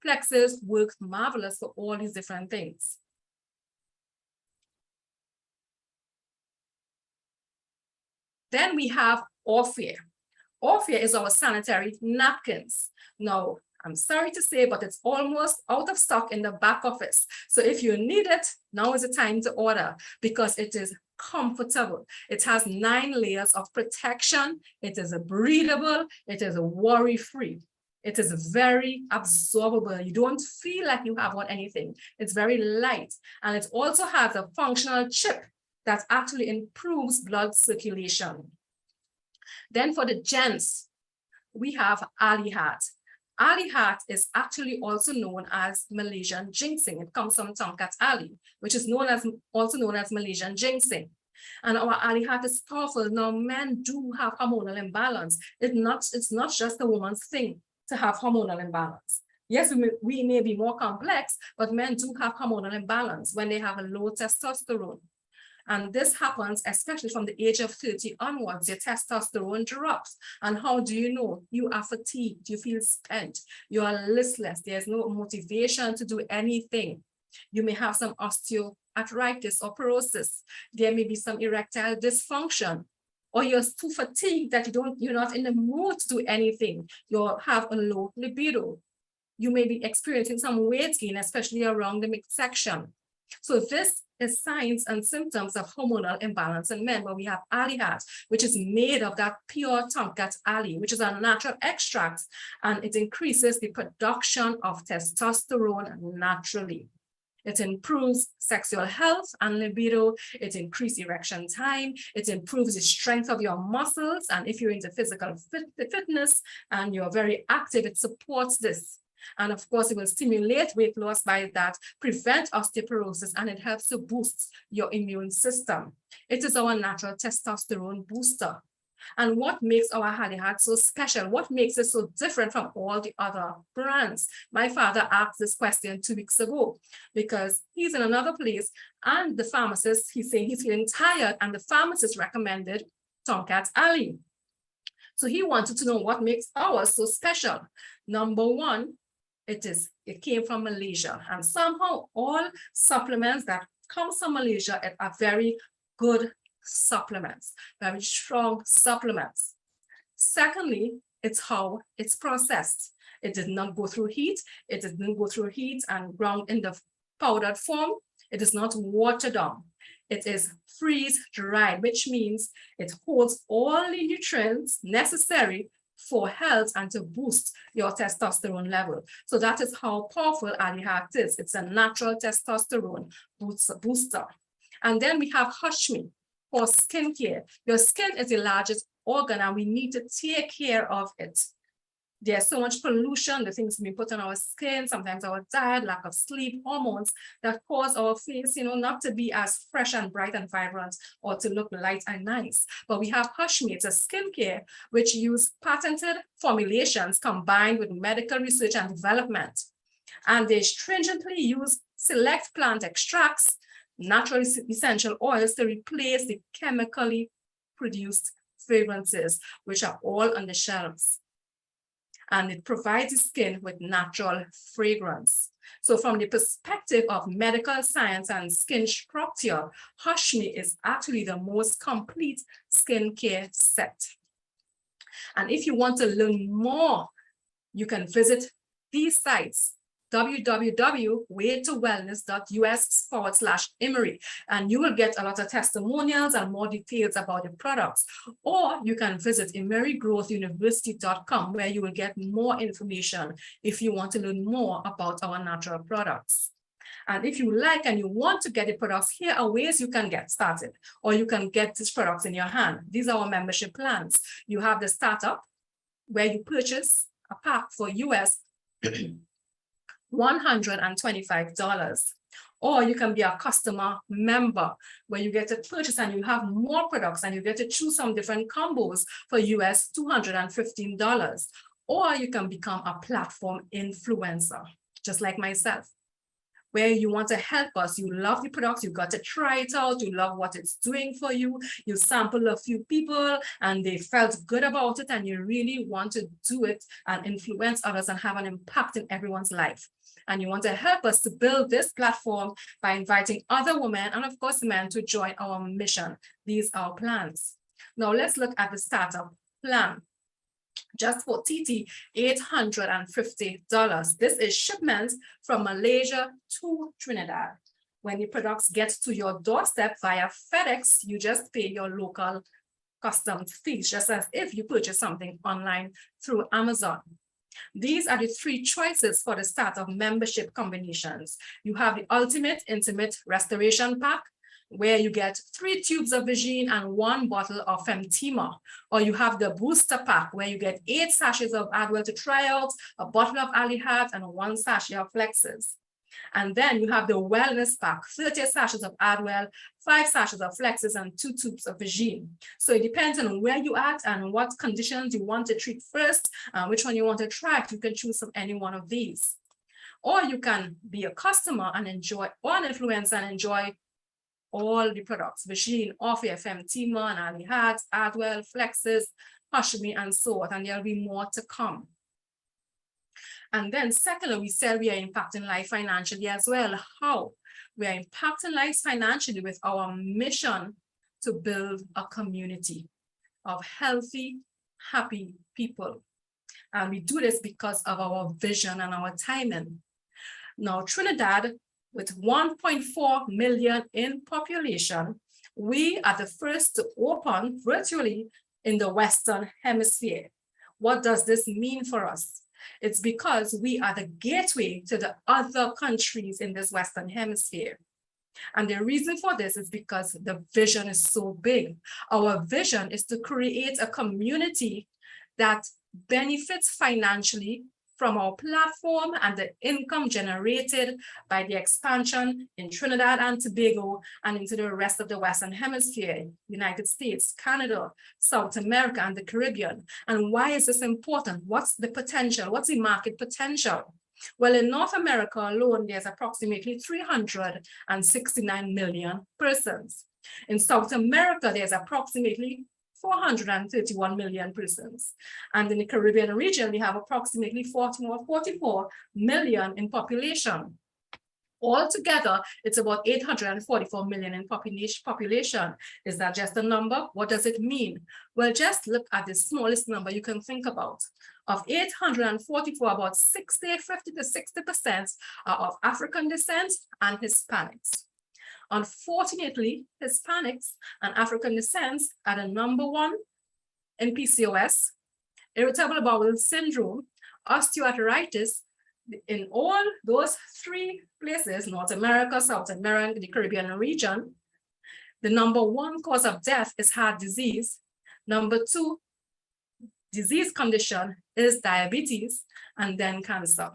Flexes work marvelous for all these different things. Then we have Orphea. Orphea is our sanitary napkins. Now, I'm sorry to say, but it's almost out of stock in the back office. So if you need it, now is the time to order because it is comfortable. It has 9 layers of protection. It is breathable. It is worry-free. It is very absorbable. You don't feel like you have on anything. It's very light. And it also has a functional chip that actually improves blood circulation. Then for the gents, we have Alihat. Alihat is actually also known as Malaysian ginseng. It comes from Tongkat Ali, which is also known as Malaysian ginseng. And our Alihat is powerful. Now, men do have hormonal imbalance. It's not just a woman's thing to have hormonal imbalance. Yes, we may be more complex, but men do have hormonal imbalance when they have a low testosterone. And this happens especially from the age of 30 onwards. Your testosterone drops. And how do you know? You are fatigued, you feel spent, you are listless, there's no motivation to do anything. You may have some osteoarthritis or porosis. There may be some erectile dysfunction. Or you're too fatigued that you're not in the mood to do anything. You have a low libido. You may be experiencing some weight gain, especially around the midsection. So this is signs and symptoms of hormonal imbalance in men, where we have Alihat, which is made of that pure Tongkat Ali, which is a natural extract, and it increases the production of testosterone naturally. It improves sexual health and libido. It increases erection time. It improves the strength of your muscles. And if you're into physical fitness and you're very active, it supports this. And of course, it will stimulate weight loss by that, prevent osteoporosis, and it helps to boost your immune system. It is our natural testosterone booster. And what makes our Hardy Heart so special? What makes it so different from all the other brands? My father asked this question 2 weeks ago because he's in another place and the pharmacist, he's saying he's feeling tired and the pharmacist recommended Tomcat Alley. So he wanted to know what makes ours so special. Number one, it came from Malaysia, and somehow all supplements that come from Malaysia are very good supplements, very strong supplements. Secondly, it's how it's processed. It did not go through heat. It didn't go through heat and ground in the powdered form. It is not watered down. It is freeze dried, which means it holds all the nutrients necessary for health and to boost your testosterone level. So that is how powerful Hardy Heart is. It's a natural testosterone booster. And then we have Hush Me for skincare. Your skin is the largest organ and we need to take care of it. There's so much pollution, the things we put on our skin, sometimes our diet, lack of sleep, hormones that cause our face, not to be as fresh and bright and vibrant or to look light and nice. But we have Hush Me, it's a skincare which use patented formulations combined with medical research and development. And they stringently use select plant extracts, natural essential oils to replace the chemically produced fragrances, which are all on the shelves. And it provides the skin with natural fragrance. So from the perspective of medical science and skin structure, Hush Me is actually the most complete skincare set. And if you want to learn more, you can visit these sites, www.waytowellness.us/Emory, and you will get a lot of testimonials and more details about the products. Or you can visit emerygrowthuniversity.com, where you will get more information if you want to learn more about our natural products. And if you like and you want to get the products, here are ways you can get started, or you can get these products in your hand. These are our membership plans. You have the startup, where you purchase a pack for US $125, or you can be a customer member where you get to purchase and you have more products and you get to choose some different combos for US $215, or you can become a platform influencer, just like myself, where you want to help us. You love the products, you got to try it out, you love what it's doing for you, you sample a few people and they felt good about it and you really want to do it and influence others and have an impact in everyone's life. And you want to help us to build this platform by inviting other women and of course men to join our mission. These are our plans. Now let's look at the startup plan. Just for TT, $850. This is shipments from Malaysia to Trinidad. When the products get to your doorstep via FedEx, you just pay your local customs fees, just as if you purchase something online through Amazon. These are the 3 choices for the startup membership combinations. You have the Ultimate Intimate Restoration Pack, where you get 3 tubes of Vigine and 1 bottle of Femtima. Or you have the Booster Pack, where you get 8 sachets of Adwell to try out, a bottle of Hardy Heart, and 1 sachet of Flexes. And then you have the Wellness Pack, 30 sachets of Adwell, 5 sachets of Flexes, and 2 tubes of Vigine. So it depends on where you're at and what conditions you want to treat first, and which one you want to try. You can choose from any one of these. Or you can be a customer and enjoy, or an influencer and enjoy all the products, Vigine, Orphea, Femtima, and Hardy Heart, Adwell, Flexes, Hush Me, and so on. And there'll be more to come. And then secondly, we said we are impacting life financially as well. How? We are impacting lives financially with our mission to build a community of healthy, happy people. And we do this because of our vision and our timing. Now, Trinidad, with 1.4 million in population, we are the first to open virtually in the Western Hemisphere. What does this mean for us? It's because we are the gateway to the other countries in this Western Hemisphere. And the reason for this is because the vision is so big. Our vision is to create a community that benefits financially from our platform and the income generated by the expansion in Trinidad and Tobago and into the rest of the Western Hemisphere, United States, Canada, South America, and the Caribbean. And why is this important? What's the potential? What's the market potential? Well, in North America alone, there's approximately 369 million persons. In South America, there's approximately 431 million persons. And in the Caribbean region, we have approximately 44 million in population. Altogether, it's about 844 million in population. Is that just a number? What does it mean? Well, just look at the smallest number you can think about. Of 844, about 50 to 60% are of African descent and Hispanics. Unfortunately, Hispanics and African descent are the number one in PCOS, irritable bowel syndrome, osteoarthritis. In all those three places, North America, South America, the Caribbean region, the number one cause of death is heart disease. Number two disease condition is diabetes, and then cancer.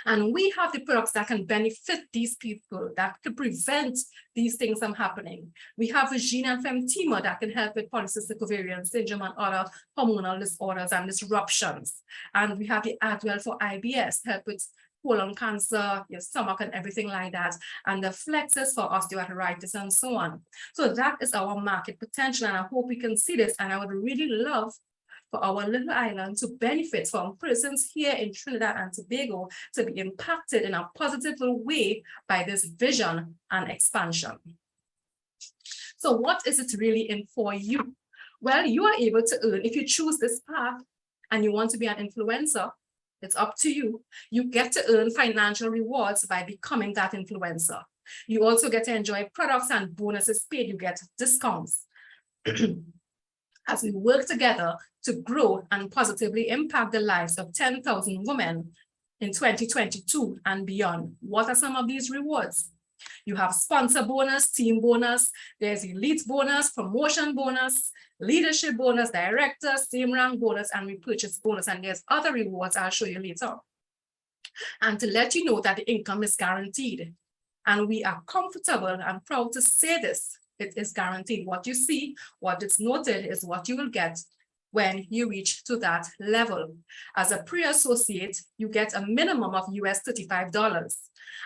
And we have the products that can benefit these people, that could prevent these things from happening. We have a gene and femtima that can help with polycystic ovarian syndrome and other hormonal disorders and disruptions. And we have the Adwell for IBS, help with colon cancer, your stomach and everything like that. And the Flexes for osteoarthritis and so on. So that is our market potential. And I hope we can see this. And I would really love for our little island to benefit from persons here in Trinidad and Tobago to be impacted in a positive way by this vision and expansion. So what is it really in for you? Well, you are able to earn, if you choose this path and you want to be an influencer, it's up to you. You get to earn financial rewards by becoming that influencer. You also get to enjoy products and bonuses paid. You get discounts. As we work together to grow and positively impact the lives of 10,000 women in 2022 and beyond. What are some of these rewards? You have sponsor bonus, team bonus, there's elite bonus, promotion bonus, leadership bonus, director, same rank bonus, and repurchase bonus. And there's other rewards I'll show you later. And to let you know that the income is guaranteed. And we are comfortable and proud to say this. It is guaranteed. What you see, what is noted is what you will get when you reach to that level. As a pre-associate, you get a minimum of US $35.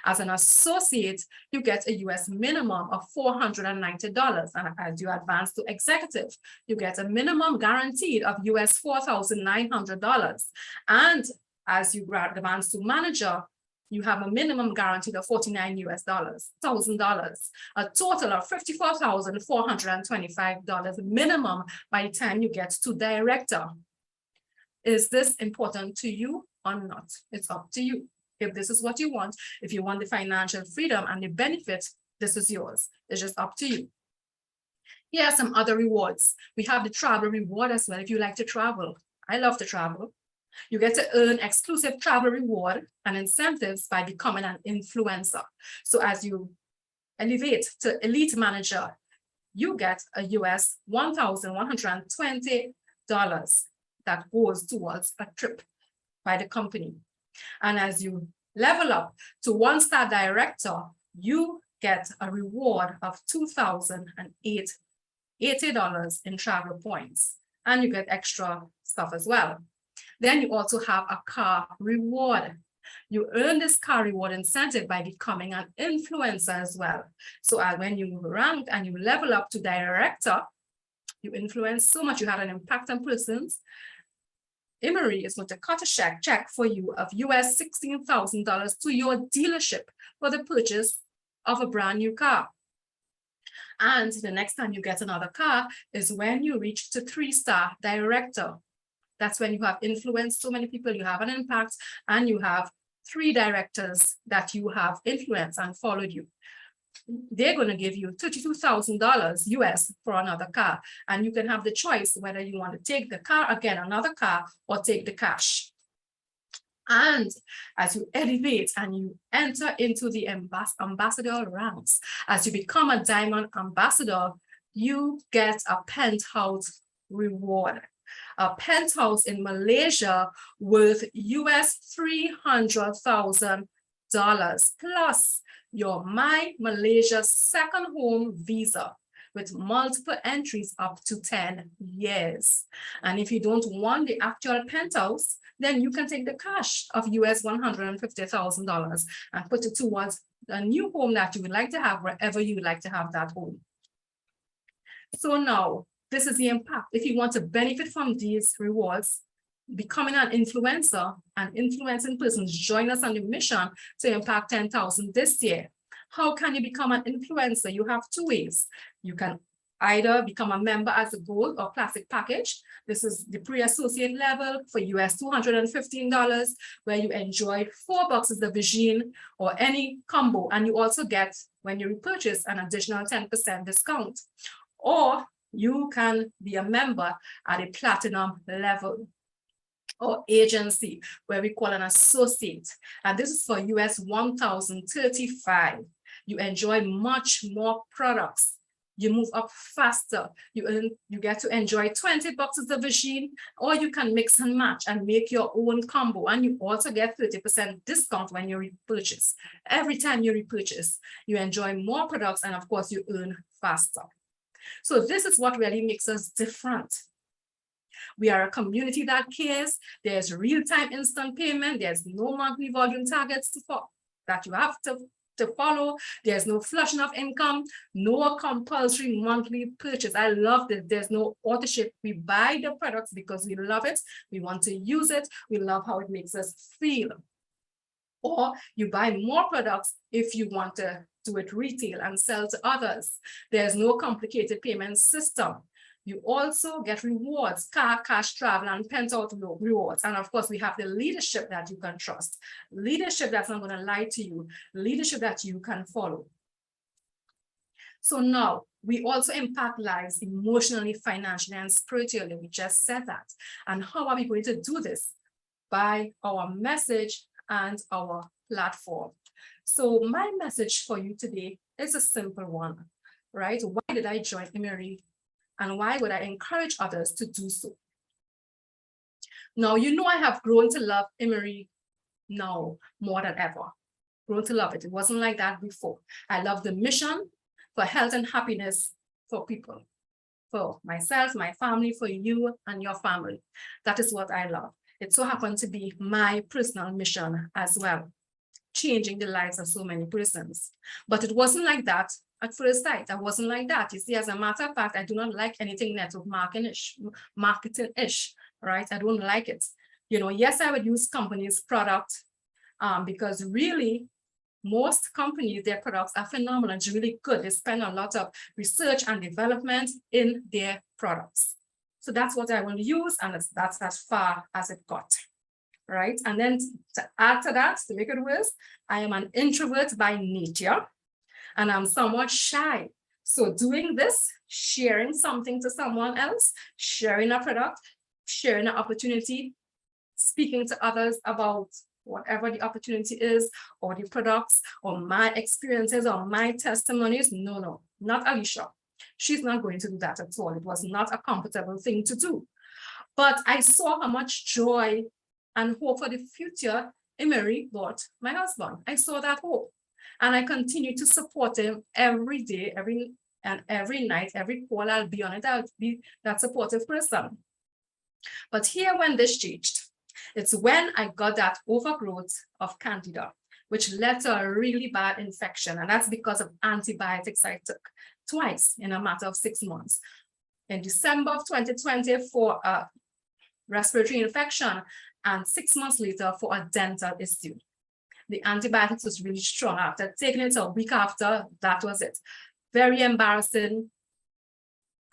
As an associate, you get a US minimum of $490. And as you advance to executive, you get a minimum guaranteed of US $4,900. And as you advance to manager, you have a minimum guaranteed of $49,000, a total of $54,425 minimum by the time you get to director. Is this important to you or not? It's up to you. If this is what you want, if you want the financial freedom and the benefit, this is yours. It's just up to you. Here are some other rewards. We have the travel reward as well. If you like to travel, I love to travel. You get to earn exclusive travel reward and incentives by becoming an influencer. So as you elevate to elite manager, you get a US $1,120 that goes towards a trip by the company. And as you level up to one-star director, you get a reward of $2,080 in travel points. And you get extra stuff as well. Then you also have a car reward. You earn this car reward incentive by becoming an influencer as well. So when you rank and you level up to director, you influence so much, you had an impact on persons. Emery is going to cut a check for you of US $16,000 to your dealership for the purchase of a brand new car. And the next time you get another car is when you reach to 3-star director. That's when you have influenced so many people, you have an impact, and you have 3 directors that you have influenced and followed you. They're going to give you $32,000 US for another car. And you can have the choice whether you want to take the car, again, another car, or take the cash. And as you elevate and you enter into the ambassador ranks, as you become a diamond ambassador, you get a penthouse reward. A penthouse in Malaysia worth US $300,000 plus your My Malaysia second home visa with multiple entries up to 10 years. And if you don't want the actual penthouse, then you can take the cash of US $150,000 and put it towards a new home that you would like to have wherever you would like to have that home. So now, this is the impact. If you want to benefit from these rewards, becoming an influencer and influencing persons, join us on the mission to impact 10,000 this year. How can you become an influencer? You have two ways. You can either become a member as a gold or classic package. This is the pre-associate level for US $215, where you enjoy 4 boxes of Vagine or any combo. And you also get, when you repurchase, an additional 10% discount. Or you can be a member at a platinum level or agency, where we call an associate. And this is for US $1,035. You enjoy much more products. You move up faster. You get to enjoy 20 boxes of Vagine, or you can mix and match and make your own combo. And you also get 30% discount when you repurchase. Every time you repurchase, you enjoy more products, and of course, you earn faster. So this is what really makes us different. We are a community that cares. There's real-time instant payment. There's no monthly volume targets that you have to follow. There's no flushing of income, no compulsory monthly purchase. I love that there's no auto ship. We buy the products because we love it. We want to use it. We love how it makes us feel. Or you buy more products if you want to do it retail and sell to others. There's no complicated payment system. You also get rewards, car, cash, travel, and penthouse rewards. And of course, we have the leadership that you can trust. Leadership that's not going to lie to you. Leadership that you can follow. So now, we also impact lives emotionally, financially, and spiritually. We just said that. And how are we going to do this? By our message and our platform. So my message for you today is a simple one, right? Why did I join Emery? And why would I encourage others to do so? Now, you know I have grown to love Emery now more than ever. Grown to love it. It wasn't like that before. I love the mission for health and happiness for people, for myself, my family, for you and your family. That is what I love. It so happened to be my personal mission as well, changing the lives of so many persons. But it wasn't like that at first sight. I wasn't like that. You see, as a matter of fact, I do not like anything network marketing-ish, right? I don't like it. You know, yes, I would use companies' product because really, most companies, their products are phenomenal. It's really good. They spend a lot of research and development in their products. So that's what I will use, and that's as far as it got, right? And then to add to that, to make it worse, I am an introvert by nature, and I'm somewhat shy. So doing this, sharing something to someone else, sharing a product, sharing an opportunity, speaking to others about whatever the opportunity is, or the products, or my experiences, or my testimonies, no, not Alisha. She's not going to do that at all. It was not a comfortable thing to do. But I saw how much joy and hope for the future Emery brought my husband. I saw that hope. And I continue to support him every day, every night, every call I'll be on it, I'll be that supportive person. But here when this changed, it's when I got that overgrowth of candida, which led to a really bad infection. And that's because of antibiotics I took twice in a matter of 6 months. In December of 2020 for a respiratory infection, and 6 months later for a dental issue. The antibiotics was really strong. After taking it a week after, that was it. Very embarrassing.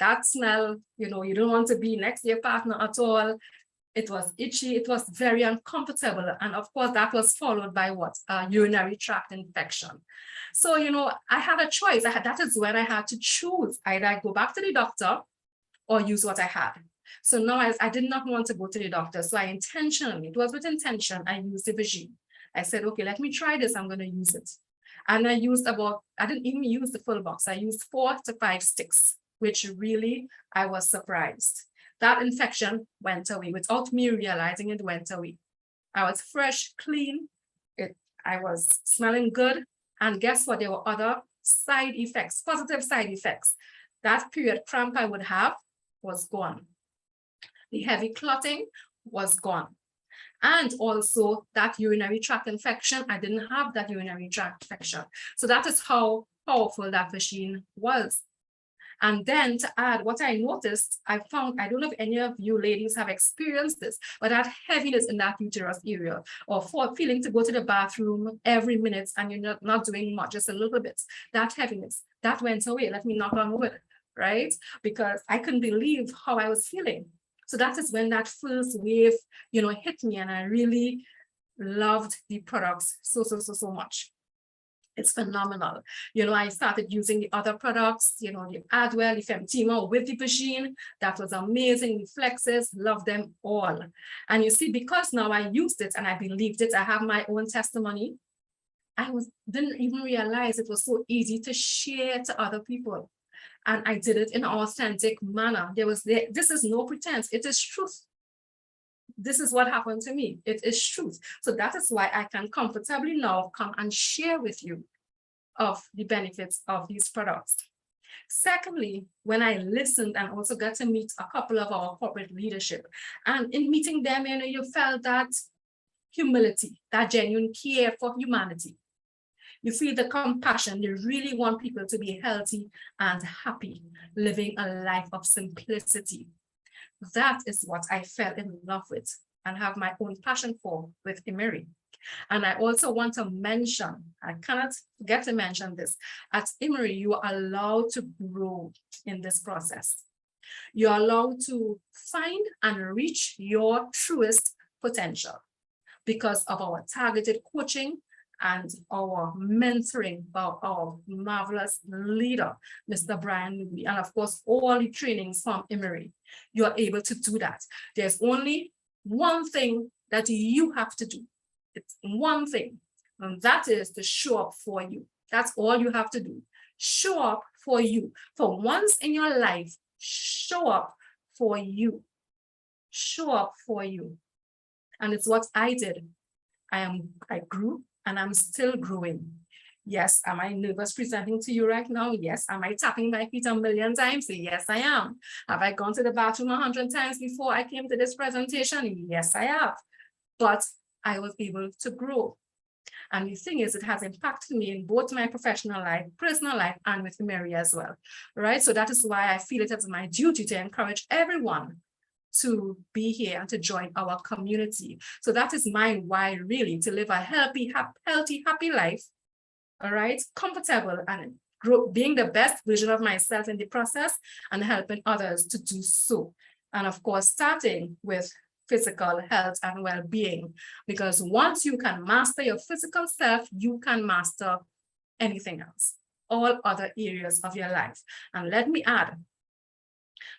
That smell, you know, you don't want to be next to your partner at all. It was itchy, it was very uncomfortable. And of course, that was followed by what? A urinary tract infection. So, you know, I had a choice. That is when I had to choose. Either I go back to the doctor or use what I had. So now I did not want to go to the doctor. So I intentionally, it was with intention, I used the Vigine. I said, okay, let me try this. I'm going to use it. And I used I didn't even use the full box. I used 4 to 5 sticks, which really, I was surprised. That infection went away without me realizing it went away. I was fresh, clean. I was smelling good. And guess what? There were other side effects, positive side effects. That period cramp I would have was gone. The heavy clotting was gone. And also that urinary tract infection, I didn't have that urinary tract infection. So that is how powerful that machine was. And then to add, what I noticed, I found, I don't know if any of you ladies have experienced this, but that heaviness in that uterus area, or for feeling to go to the bathroom every minute and you're not doing much, just a little bit, that heaviness, that went away. Let me knock on wood, right? Because I couldn't believe how I was feeling. So that is when that first wave, hit me, and I really loved the products so much. It's phenomenal. I started using the other products, the Adwell, the Femtima with the Vigine. That was amazing. The Flexes, love them all. And you see, because now I used it and I believed it, I have my own testimony. Didn't even realize it was so easy to share to other people. And I did it in an authentic manner. This is no pretense. It is truth. This is what happened to me. It is truth. So that is why I can comfortably now come and share with you of the benefits of these products. Secondly, when I listened and also got to meet a couple of our corporate leadership, and in meeting them, you felt that humility, that genuine care for humanity. You feel the compassion. They really want people to be healthy and happy, living a life of simplicity. That is what I fell in love with and have my own passion for with Emery. And I also want to mention, I cannot forget to mention this, at Emery, you are allowed to grow in this process. You're allowed to find and reach your truest potential because of our targeted coaching and our mentoring by our marvelous leader, Mr. Brian Louis, and of course, all the trainings from Emery. You're able to do that. There's only one thing that you have to do. It's one thing, and that is to show up for you. That's all you have to do. Show up for you. For once in your life, show up for you. Show up for you. And it's what I did. I grew. And I'm still growing. Yes, am I nervous presenting to you right now? Yes. Am I tapping my feet a million times? Yes, I am. Have I gone to the bathroom 100 times before I came to this presentation? Yes, I have. But I was able to grow. And the thing is, it has impacted me in both my professional life, personal life, and with Mary as well, right? So that is why I feel it as my duty to encourage everyone to be here and to join our community. So that is my why, really, to live a healthy, happy life, all right, comfortable, and being the best version of myself in the process and helping others to do so. And of course, starting with physical health and well-being, because once you can master your physical self, you can master anything else, all other areas of your life. And let me add,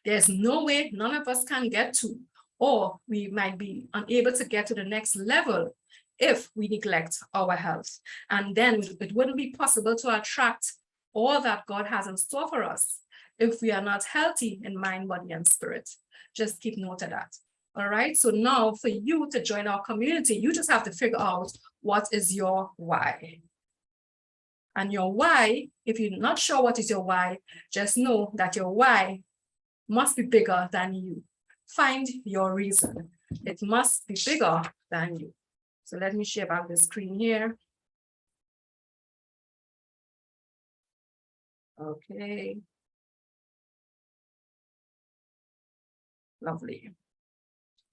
there's no way none of us can get to, or we might be unable to get to the next level if we neglect our health. And then it wouldn't be possible to attract all that God has in store for us if we are not healthy in mind, body, and spirit. Just keep note of that. All right. So now for you to join our community, you just have to figure out what is your why. And your why, if you're not sure what is your why, just know that your why must be bigger than you. Find your reason. It must be bigger than you. So let me share back the screen here. Okay. Lovely.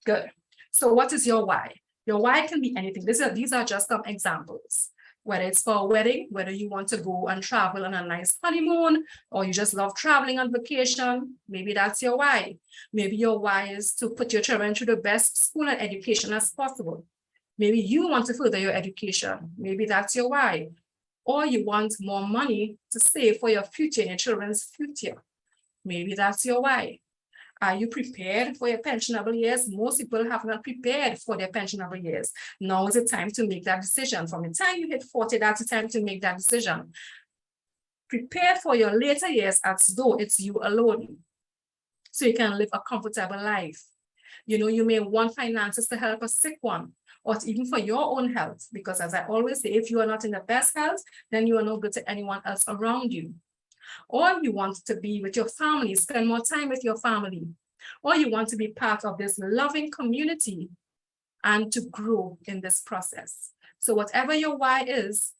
Good. So what is your why? Your why can be anything. These are just some examples. Whether it's for a wedding, whether you want to go and travel on a nice honeymoon, or you just love traveling on vacation, maybe that's your why. Maybe your why is to put your children through the best school and education as possible. Maybe you want to further your education. Maybe that's your why. Or you want more money to save for your future and your children's future. Maybe that's your why. Are you prepared for your pensionable years? Most people have not prepared for their pensionable years. Now is the time to make that decision. From the time you hit 40, that's the time to make that decision. Prepare for your later years as though it's you alone, so you can live a comfortable life. You know, you may want finances to help a sick one, or even for your own health, because as I always say, if you are not in the best health, then you are no good to anyone else around you. Or you want to be with your family, spend more time with your family, or you want to be part of this loving community and to grow in this process. So whatever your why is,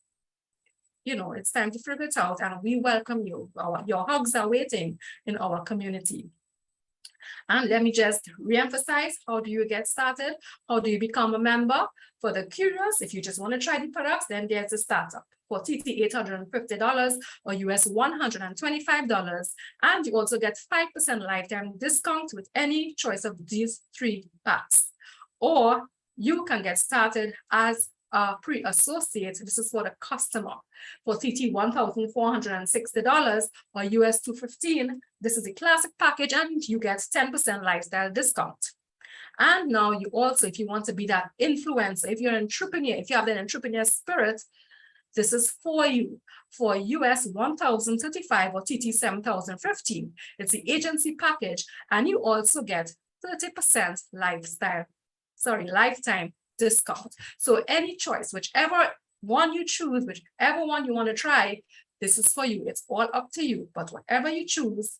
you know, it's time to figure it out, and we welcome you. Your hugs are waiting in our community. And let me just reemphasize, how do you get started? How do you become a member? For the curious, if you just want to try the products, then there's a startup for TT $850 or US $125. And you also get 5% lifetime discount with any choice of these 3 packs. Or you can get started as a pre-associate. This is for the customer. For TT $1,460 or US $215, this is a classic package and you get 10% lifestyle discount. And now you also, if you want to be that influencer, if you're an entrepreneur, if you have an entrepreneur spirit, this is for you. For US $1,035 or TT $7,015. It's the agency package, and you also get 30% lifetime discount. So any choice, whichever one you choose, whichever one you want to try, this is for you. It's all up to you. But whatever you choose,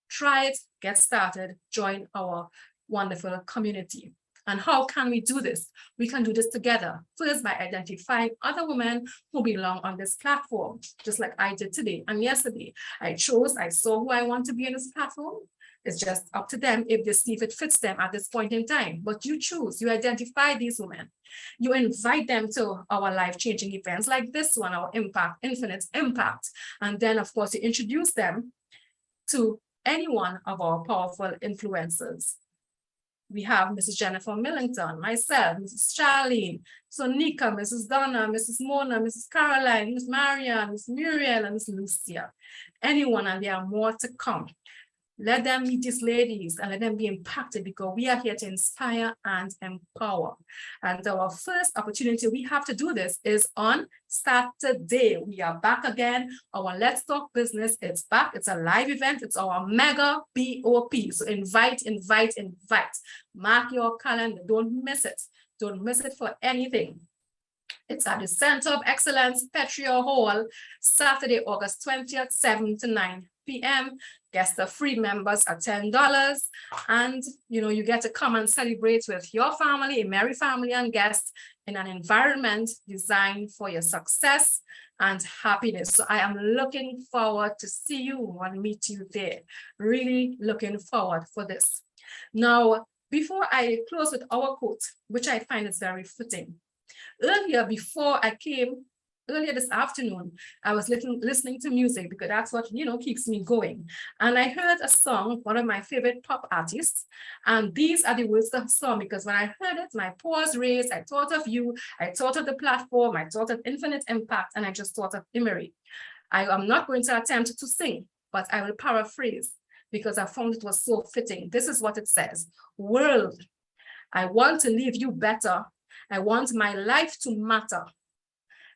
try it, get started, join our wonderful community. And how can we do this? We can do this together. First, by identifying other women who belong on this platform, just like I did today and yesterday. I saw who I want to be on this platform. It's just up to them if they see if it fits them at this point in time. But you choose, you identify these women. You invite them to our life-changing events like this one, our Impact, Infinite Impact. And then, of course, you introduce them to any one of our powerful influencers. We have Mrs. Jennifer Millington, myself, Mrs. Charlene, Sonika, Mrs. Donna, Mrs. Mona, Mrs. Caroline, Miss Marianne, Miss Muriel, and Miss Lucia. Anyone, and there are more to come. Let them meet these ladies and let them be impacted, because we are here to inspire and empower. And our first opportunity we have to do this is on Saturday. We are back again. Our Let's Talk Business, it's back. It's a live event. It's our mega BOP. So invite. Mark your calendar. Don't miss it. Don't miss it for anything. It's at the Center of Excellence, Petria Hall, Saturday, August 20th, 7 to 9 p.m. Guests are free, members are $10. And, you know, you get to come and celebrate with your family, a merry family and guests in an environment designed for your success and happiness. So I am looking forward to see you and meet you there. Really looking forward for this. Now, before I close with our quote, which I find is very fitting. Earlier this afternoon, I was listening to music, because that's what, you know, keeps me going. And I heard a song, one of my favorite pop artists. And these are the words of the song, because when I heard it, my paws raised. I thought of you. I thought of the platform. I thought of Infinite Impact. And I just thought of Emery. I am not going to attempt to sing, but I will paraphrase, because I found it was so fitting. This is what it says. World, I want to leave you better. I want my life to matter.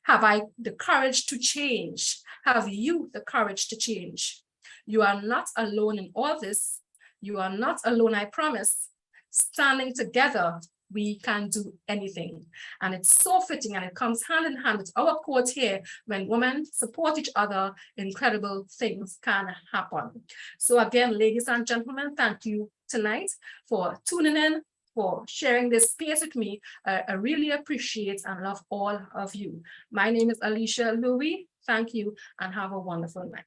Have I the courage to change? Have you the courage to change? You are not alone in all this. You are not alone, I promise. Standing together, we can do anything. And it's so fitting, and it comes hand in hand with our quote here: when women support each other, incredible things can happen. So again, ladies and gentlemen, thank you tonight for tuning in, for sharing this space with me. I really appreciate and love all of you. My name is Alisha Louie. Thank you and have a wonderful night.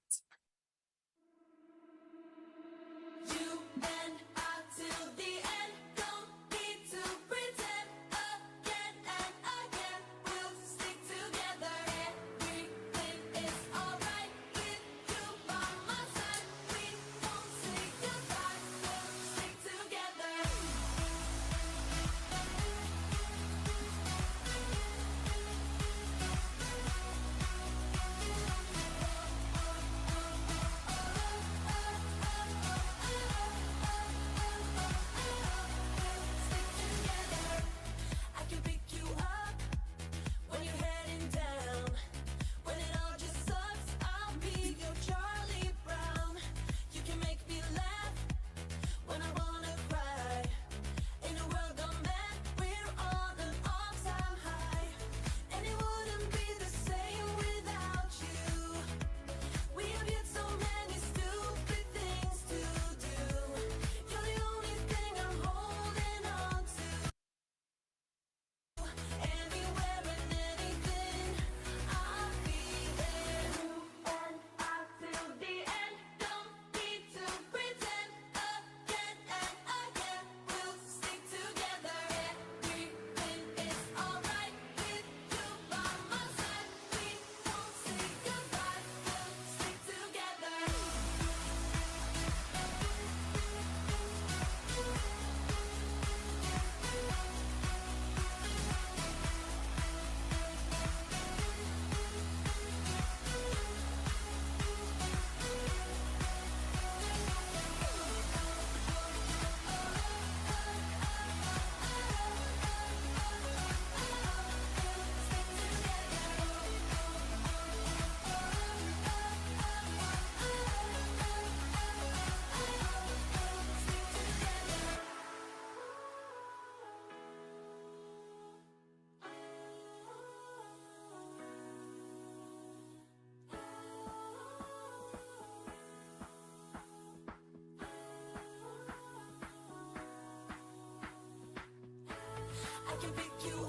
can pick you